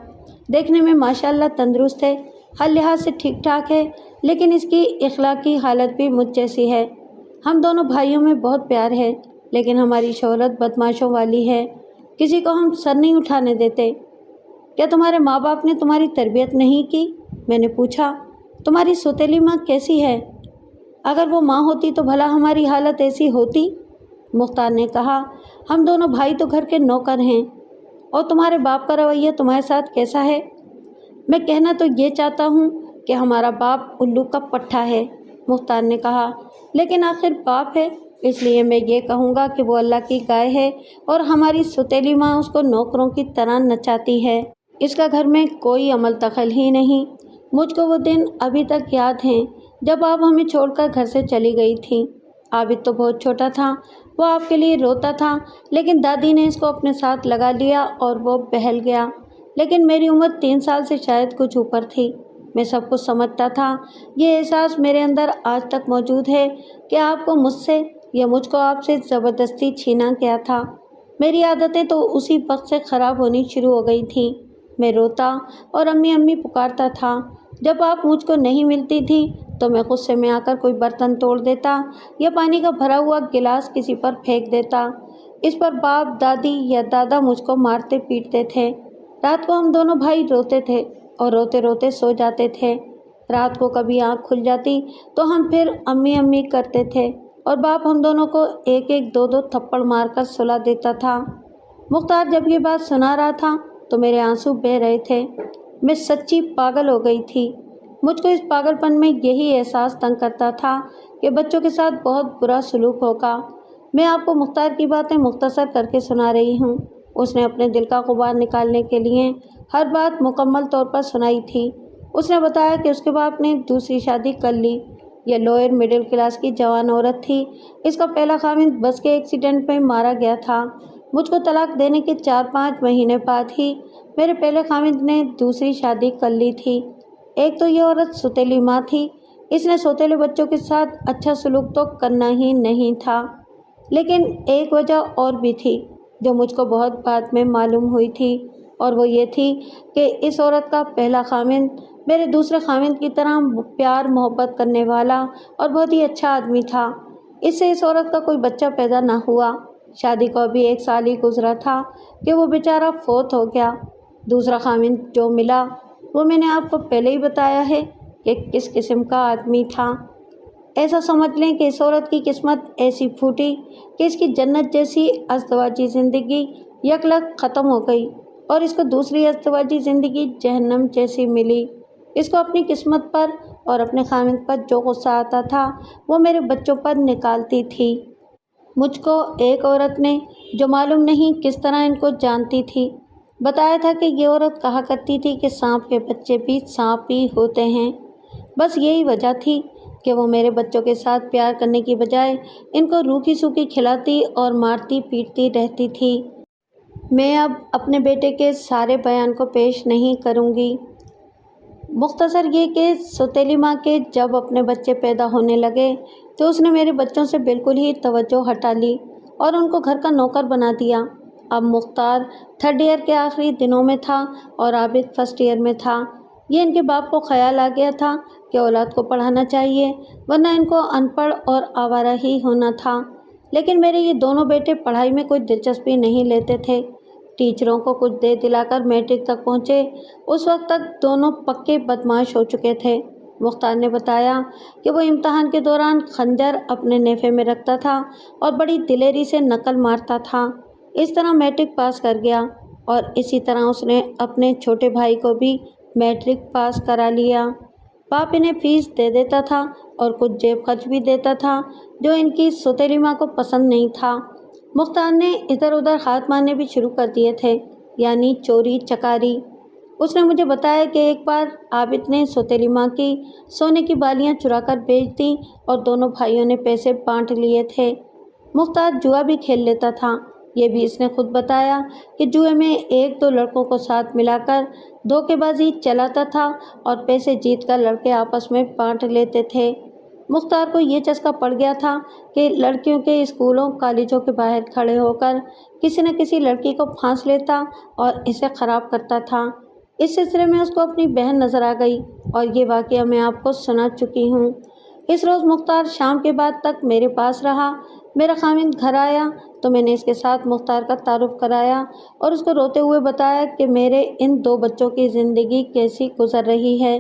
देखने में माशाअल्लाह तंदुरुस्त है, हर लिहाज से ठीक ठाक है, लेकिन इसकी इखलाकी हालत भी मुझ जैसी है। हम दोनों भाइयों में बहुत प्यार है, लेकिन हमारी शोहरत बदमाशों वाली है, किसी को हम सर नहीं उठाने देते। क्या तुम्हारे माँ बाप ने तुम्हारी तरबियत नहीं की? मैंने पूछा। तुम्हारी सौतेली माँ कैसी है? अगर वो माँ होती तो भला हमारी हालत ऐसी होती? मुख्तार ने कहा, हम दोनों भाई तो घर के नौकर हैं। और तुम्हारे बाप का रवैया तुम्हारे साथ कैसा है? मैं कहना तो ये चाहता हूँ कि हमारा बाप उल्लू का पट्ठा है, मुख्तार ने कहा, लेकिन आखिर बाप है, इसलिए मैं ये कहूँगा कि वो अल्लाह की गाय है और हमारी सौतेली माँ उसको नौकरों की तरह नचाती है। इसका घर में कोई अमल दखल ही नहीं। मुझको वो दिन अभी तक याद हैं जब आप हमें छोड़कर घर से चली गई थी। आबिद तो बहुत छोटा था, वो आपके लिए रोता था, लेकिन दादी ने इसको अपने साथ लगा लिया और वो बहल गया। लेकिन मेरी उम्र 3 साल से शायद कुछ ऊपर थी। मैं सब कुछ समझता था। ये एहसास मेरे अंदर आज तक मौजूद है कि आपको मुझसे या मुझको आपसे ज़बरदस्ती छीना गया था। मेरी आदतें तो उसी वक्त से ख़राब होनी शुरू हो गई थी। मैं रोता और अम्मी अम्मी पुकारता था। जब आप मुझको नहीं मिलती थी तो मैं गुस्से में आकर कोई बर्तन तोड़ देता या पानी का भरा हुआ गिलास किसी पर फेंक देता। इस पर बाप, दादी या दादा मुझको मारते पीटते थे। रात को हम दोनों भाई रोते थे और रोते रोते सो जाते थे। रात को कभी आँख खुल जाती तो हम फिर अम्मी अम्मी करते थे और बाप हम दोनों को एक एक दो दो थप्पड़ मारकर सुला देता था। मुख्तार जब ये बात सुना रहा था तो मेरे आंसू बह रहे थे। मैं सच्ची पागल हो गई थी। मुझको इस पागलपन में यही एहसास तंग करता था कि बच्चों के साथ बहुत बुरा सलूक होगा। मैं आपको मुख्तार की बातें मुख्तसर करके सुना रही हूँ। उसने अपने दिल का गुबार निकालने के लिए हर बात मुकम्मल तौर पर सुनाई थी। उसने बताया कि उसके बाप ने दूसरी शादी कर ली। यह लोअर मिडिल क्लास की जवान औरत थी। इसका पहला खामिद बस के एक्सीडेंट में मारा गया था। मुझको तलाक देने के 4-5 महीने बाद ही मेरे पहले खामिद ने दूसरी शादी कर ली थी। एक तो यह औरत सौतेली माँ थी। इसने सौतेले बच्चों के साथ अच्छा सलूक तो करना ही नहीं था, लेकिन एक वजह और भी थी जो मुझको बहुत बाद में मालूम हुई थी, और वो ये थी कि इस औरत का पहला खाविंद मेरे दूसरे खाविंद की तरह प्यार मोहब्बत करने वाला और बहुत ही अच्छा आदमी था। इससे इस औरत का कोई बच्चा पैदा ना हुआ। शादी को अभी 1 साल ही गुजरा था कि वो बेचारा फौत हो गया। दूसरा खाविंद जो मिला वो मैंने आपको पहले ही बताया है कि किस किस्म का आदमी था। ऐसा समझ लें कि इस औरत की किस्मत ऐसी फूटी कि इसकी जन्नत जैसी अज़दवाजी ज़िंदगी यकलक ख़त्म हो गई और इसको दूसरी अज़दवाजी ज़िंदगी जहन्नम जैसी मिली। इसको अपनी किस्मत पर और अपने खामिद पर जो गुस्सा आता था वो मेरे बच्चों पर निकालती थी। मुझको एक औरत ने, जो मालूम नहीं किस तरह इनको जानती थी, बताया था कि ये औरत कहा करती थी कि सांप के बच्चे भी सांप ही होते हैं। बस यही वजह थी कि वो मेरे बच्चों के साथ प्यार करने की बजाय इनको रूखी सूखी खिलाती और मारती पीटती रहती थी। मैं अब अपने बेटे के सारे बयान को पेश नहीं करूँगी। मुख्तसर ये कि सौतेली माँ के जब अपने बच्चे पैदा होने लगे तो उसने मेरे बच्चों से बिल्कुल ही तवज्जो हटा ली और उनको घर का नौकर बना दिया। अब मुख्तार 3rd ईयर के आखिरी दिनों में था और आबिद 1st ईयर में था। ये इनके बाप को ख्याल आ गया था कि औलाद को पढ़ाना चाहिए, वरना इनको अनपढ़ और आवारा ही होना था। लेकिन मेरे ये दोनों बेटे पढ़ाई में कोई दिलचस्पी नहीं लेते थे। टीचरों को कुछ दे दिलाकर मैट्रिक तक पहुँचे। उस वक्त तक दोनों पक्के बदमाश हो चुके थे। मुख्तार ने बताया कि वो इम्तहान के दौरान खंजर अपने नेफे में रखता था और बड़ी दिलेरी से नकल मारता था। इस तरह मैट्रिक पास कर गया और इसी तरह उसने अपने छोटे भाई को भी मैट्रिक पास करा लिया। बाप इन्हें फीस दे देता था और कुछ जेब खर्च भी देता था, जो इनकी सौतेली माँ को पसंद नहीं था। मुख्तार ने इधर उधर हाथ मारने भी शुरू कर दिए थे, यानी चोरी चकारी। उसने मुझे बताया कि एक बार आबिद ने सौतेली माँ की सोने की बालियाँ चुराकर बेच दी और दोनों भाइयों ने पैसे बांट लिए थे। मुख्तार जुआ भी खेल लेता था। ये भी इसने खुद बताया कि जुए में 1-2 लड़कों को साथ मिलाकर धोखेबाजी चलाता था और पैसे जीतकर लड़के आपस में बांट लेते थे। मुख्तार को ये चस्का पड़ गया था कि लड़कियों के स्कूलों कॉलेजों के बाहर खड़े होकर किसी न किसी लड़की को फांस लेता और इसे ख़राब करता था। इस सिलसिले में उसको अपनी बहन नज़र आ गई और ये वाक़या मैं आपको सुना चुकी हूँ। इस रोज़ मुख्तार शाम के बाद तक मेरे पास रहा। मेरा खामिद घर आया तो मैंने इसके साथ मुख्तार का तारुफ कराया और उसको रोते हुए बताया कि मेरे इन 2 बच्चों की ज़िंदगी कैसी गुजर रही है।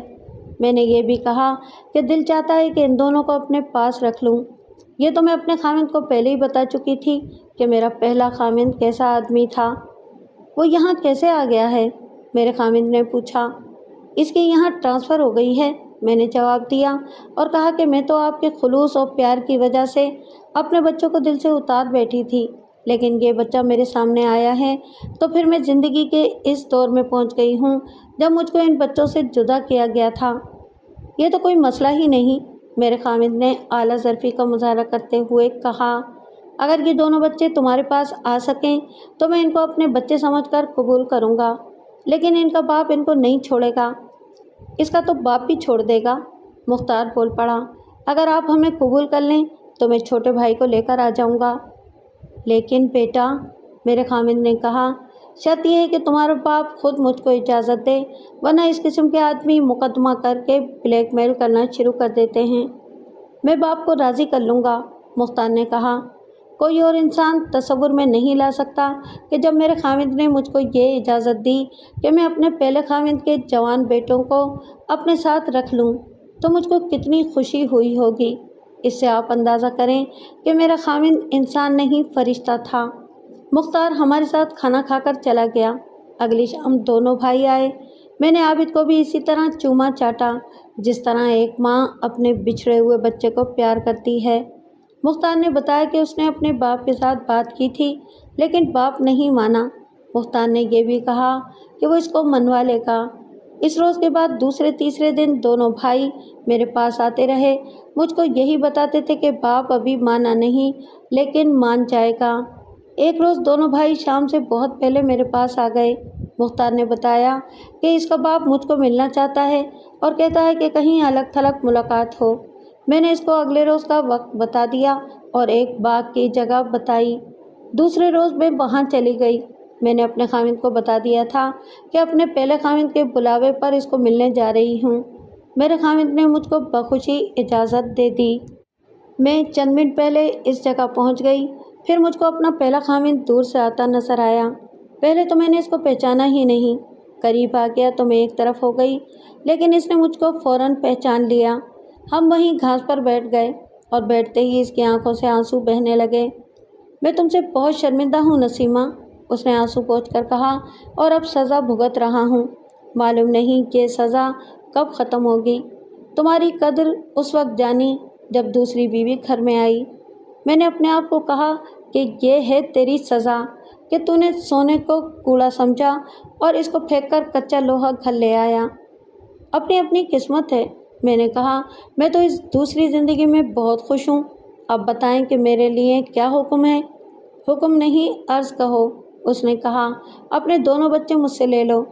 मैंने ये भी कहा कि दिल चाहता है कि इन दोनों को अपने पास रख लूँ। ये तो मैं अपने खामिद को पहले ही बता चुकी थी कि मेरा पहला खामिद कैसा आदमी था। वो यहाँ कैसे आ गया है? मेरे खामिद ने पूछा। इसकी यहाँ ट्रांसफ़र हो गई है, मैंने जवाब दिया और कहा कि मैं तो आपके खुलूस और प्यार की वजह से अपने बच्चों को दिल से उतार बैठी थी, लेकिन ये बच्चा मेरे सामने आया है तो फिर मैं ज़िंदगी के इस दौर में पहुंच गई हूं जब मुझको इन बच्चों से जुदा किया गया था। ये तो कोई मसला ही नहीं, मेरे खामिद ने आला ज़र्फ़ी का मुज़ाहरा करते हुए कहा। अगर ये दोनों बच्चे तुम्हारे पास आ सकें तो मैं इनको अपने बच्चे समझकर कबूल करूँगा, लेकिन इनका बाप इनको नहीं छोड़ेगा। इसका तो बाप भी छोड़ देगा। मुख्तार बोल पड़ा। अगर आप हमें कबूल कर लें तो मैं छोटे भाई को लेकर आ जाऊंगा। लेकिन बेटा, मेरे खामिद ने कहा, शर्त यह है कि तुम्हारा बाप खुद मुझको इजाज़त दे, वरना इस किस्म के आदमी मुकदमा करके ब्लैकमेल करना शुरू कर देते हैं। मैं बाप को राज़ी कर लूँगा, मुख्तार ने कहा। कोई और इंसान तसव्वुर में नहीं ला सकता कि जब मेरे खामिद ने मुझको ये इजाज़त दी कि मैं अपने पहले खामिद के जवान बेटों को अपने साथ रख लूँ तो मुझको कितनी खुशी हुई होगी। इससे आप अंदाज़ा करें कि मेरा खामिद इंसान नहीं फरिश्ता था। मुख्तार हमारे साथ खाना खाकर चला गया। अगली शाम दोनों भाई आए। मैंने आबिद को भी इसी तरह चूमा चाटा जिस तरह एक माँ अपने बिछड़े हुए बच्चे को प्यार करती है। मुख्तार ने बताया कि उसने अपने बाप के साथ बात की थी, लेकिन बाप नहीं माना। मुख्तार ने यह भी कहा कि वो इसको मनवा लेगा। इस रोज़ के बाद दूसरे तीसरे दिन दोनों भाई मेरे पास आते रहे। मुझको यही बताते थे कि बाप अभी माना नहीं, लेकिन मान जाएगा। एक रोज़ दोनों भाई शाम से बहुत पहले मेरे पास आ गए। मुख्तार ने बताया कि इसका बाप मुझको मिलना चाहता है और कहता है कि कहीं अलग थलग मुलाकात हो। मैंने इसको अगले रोज़ का वक्त बता दिया और एक बाग की जगह बताई। दूसरे रोज़ मैं वहाँ चली गई। میں نے اپنے خاوند کو بتا دیا تھا کہ اپنے پہلے خاوند کے بلاوے پر اس کو ملنے جا رہی ہوں۔ میرے خاوند نے مجھ کو بخوشی اجازت دے دی۔ میں چند منٹ پہلے اس جگہ پہنچ گئی، پھر مجھ کو اپنا پہلا خاوند دور سے آتا نظر آیا۔ پہلے تو میں نے اس کو پہچانا ہی نہیں، قریب آ گیا تو میں ایک طرف ہو گئی، لیکن اس نے مجھ کو فوراً پہچان لیا۔ ہم وہیں گھاس پر بیٹھ گئے اور بیٹھتے ہی اس کی آنکھوں سے آنسو بہنے لگے۔ میں تم سے بہت شرمندہ ہوں نسیمہ، اس نے آنسو پوچھ کر کہا، اور اب سزا بھگت رہا ہوں۔ معلوم نہیں یہ سزا کب ختم ہوگی۔ تمہاری قدر اس وقت جانی جب دوسری بیوی گھر میں آئی۔ میں نے اپنے آپ کو کہا کہ یہ ہے تیری سزا کہ تو نے سونے کو کوڑا سمجھا اور اس کو پھینک کر کچا لوہا گھر لے آیا۔ اپنی اپنی قسمت ہے، میں نے کہا۔ میں تو اس دوسری زندگی میں بہت خوش ہوں۔ اب بتائیں کہ میرے لیے کیا حکم ہے؟ حکم نہیں، عرض کہو، اس نے کہا۔ اپنے دونوں بچے مجھ سے لے لو۔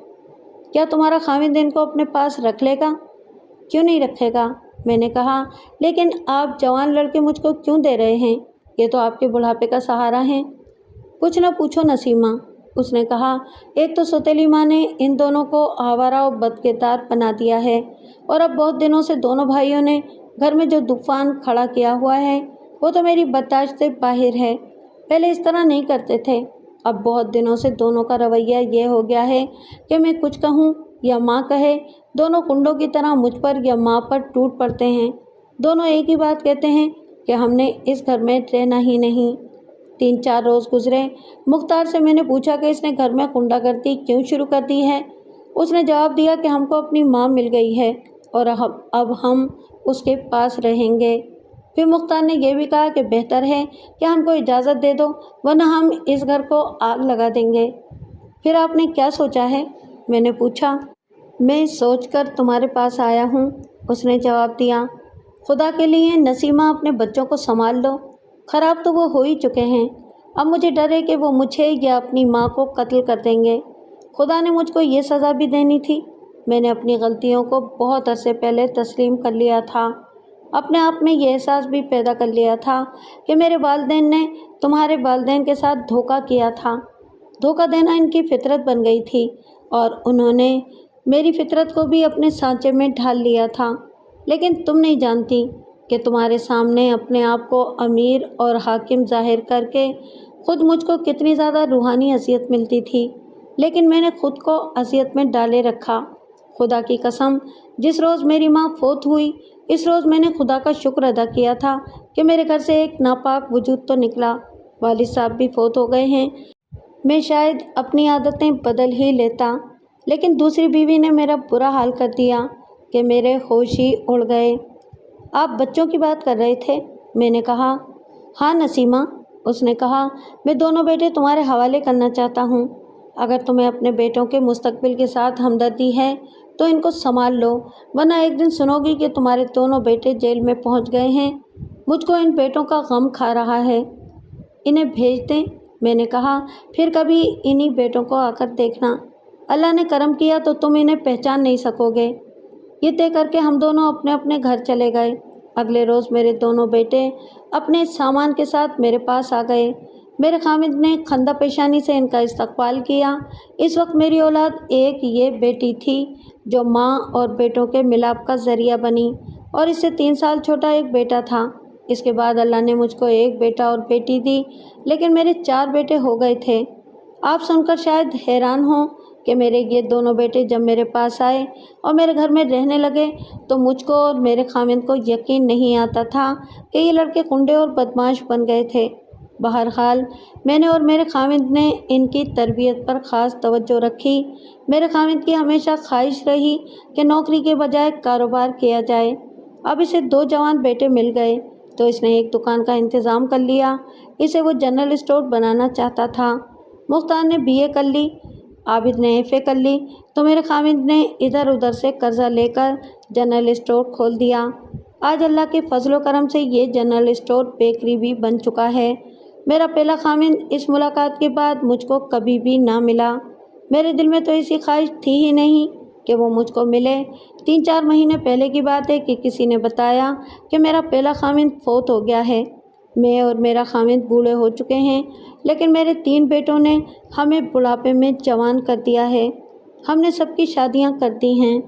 کیا تمہارا خاوند ان کو اپنے پاس رکھ لے گا؟ کیوں نہیں رکھے گا؟ میں نے کہا۔ لیکن آپ جوان لڑکے مجھ کو کیوں دے رہے ہیں؟ یہ تو آپ کے بڑھاپے کا سہارا ہیں۔ کچھ نہ پوچھو نسیمہ، اس نے کہا۔ ایک تو سوتیلی ماں نے ان دونوں کو آوارہ و بدکردار بنا دیا ہے، اور اب بہت دنوں سے دونوں بھائیوں نے گھر میں جو طوفان کھڑا کیا ہوا ہے وہ تو میری برداشت سے باہر ہے۔ پہلے اس طرح نہیں کرتے تھے، اب بہت دنوں سے دونوں کا رویہ یہ ہو گیا ہے کہ میں کچھ کہوں یا ماں کہے، دونوں کنڈوں کی طرح مجھ پر یا ماں پر ٹوٹ پڑتے ہیں۔ دونوں ایک ہی بات کہتے ہیں کہ ہم نے اس گھر میں رہنا ہی نہیں۔ 3-4 روز گزرے۔ مختار سے میں نے پوچھا کہ اس نے گھر میں کنڈا گردی کیوں شروع کر دی ہے؟ اس نے جواب دیا کہ ہم کو اپنی ماں مل گئی ہے اور اب ہم اس کے پاس رہیں گے۔ پھر مختار نے یہ بھی کہا کہ بہتر ہے کہ ہم کو اجازت دے دو، ورنہ ہم اس گھر کو آگ لگا دیں گے۔ پھر آپ نے کیا سوچا ہے؟ میں نے پوچھا۔ میں سوچ کر تمہارے پاس آیا ہوں، اس نے جواب دیا۔ خدا کے لیے نسیمہ اپنے بچوں کو سنبھال لو، خراب تو وہ ہو ہی چکے ہیں۔ اب مجھے ڈر ہے کہ وہ مجھے یا اپنی ماں کو قتل کر دیں گے۔ خدا نے مجھ کو یہ سزا بھی دینی تھی۔ میں نے اپنی غلطیوں کو بہت عرصے پہلے تسلیم کر لیا تھا، اپنے آپ میں یہ احساس بھی پیدا کر لیا تھا کہ میرے والدین نے تمہارے والدین کے ساتھ دھوکہ کیا تھا۔ دھوکہ دینا ان کی فطرت بن گئی تھی، اور انہوں نے میری فطرت کو بھی اپنے سانچے میں ڈھال لیا تھا۔ لیکن تم نہیں جانتی کہ تمہارے سامنے اپنے آپ کو امیر اور حاکم ظاہر کر کے خود مجھ کو کتنی زیادہ روحانی اذیت ملتی تھی، لیکن میں نے خود کو اذیت میں ڈالے رکھا۔ خدا کی قسم، جس روز میری ماں فوت ہوئی، اس روز میں نے خدا کا شکر ادا کیا تھا کہ میرے گھر سے ایک ناپاک وجود تو نکلا۔ والد صاحب بھی فوت ہو گئے ہیں، میں شاید اپنی عادتیں بدل ہی لیتا، لیکن دوسری بیوی نے میرا برا حال کر دیا کہ میرے ہوش ہی اڑ گئے۔ آپ بچوں کی بات کر رہے تھے، میں نے کہا۔ ہاں نسیمہ، اس نے کہا، میں دونوں بیٹے تمہارے حوالے کرنا چاہتا ہوں۔ اگر تمہیں اپنے بیٹوں کے مستقبل کے ساتھ ہمدردی ہے تو ان کو سنبھال لو، ورنہ ایک دن سنو گی کہ تمہارے دونوں بیٹے جیل میں پہنچ گئے ہیں۔ مجھ کو ان بیٹوں کا غم کھا رہا ہے۔ انہیں بھیج دیں، میں نے کہا، پھر کبھی انہی بیٹوں کو آ کر دیکھنا۔ اللہ نے کرم کیا تو تم انہیں پہچان نہیں سکو گے۔ یہ طے کر کے ہم دونوں اپنے اپنے گھر چلے گئے۔ اگلے روز میرے دونوں بیٹے اپنے سامان کے ساتھ میرے پاس آ گئے۔ میرے خاوند نے خندہ پیشانی سے ان کا استقبال کیا۔ اس وقت میری اولاد ایک یہ بیٹی تھی جو ماں اور بیٹوں کے ملاپ کا ذریعہ بنی، اور اس سے 3 سال چھوٹا ایک بیٹا تھا۔ اس کے بعد اللہ نے مجھ کو ایک بیٹا اور بیٹی دی، لیکن میرے 4 بیٹے ہو گئے تھے۔ آپ سن کر شاید حیران ہوں کہ میرے یہ دونوں بیٹے جب میرے پاس آئے اور میرے گھر میں رہنے لگے تو مجھ کو اور میرے خاوند کو یقین نہیں آتا تھا کہ یہ لڑکے کنڈے اور بدماش بن گئے تھے۔ بہرحال میں نے اور میرے خاوند نے ان کی تربیت پر خاص توجہ رکھی۔ میرے خاوند کی ہمیشہ خواہش رہی کہ نوکری کے بجائے کاروبار کیا جائے۔ اب اسے 2 جوان بیٹے مل گئے تو اس نے ایک دکان کا انتظام کر لیا۔ اسے وہ جنرل اسٹور بنانا چاہتا تھا۔ مختار نے BA کر لی، عابد نے FA کر لی، تو میرے خاوند نے ادھر ادھر سے قرضہ لے کر جنرل اسٹور کھول دیا۔ آج اللہ کے فضل و کرم سے یہ جنرل اسٹور بیکری بھی بن چکا ہے۔ میرا پہلا خاوند اس ملاقات کے بعد مجھ کو کبھی بھی نہ ملا۔ میرے دل میں تو ایسی خواہش تھی ہی نہیں کہ وہ مجھ کو ملے۔ 3-4 مہینے پہلے کی بات ہے کہ کسی نے بتایا کہ میرا پہلا خاوند فوت ہو گیا ہے۔ میں اور میرا خاوند بوڑھے ہو چکے ہیں، لیکن میرے 3 بیٹوں نے ہمیں بڑھاپے میں جوان کر دیا ہے۔ ہم نے سب کی شادیاں کر دی ہیں۔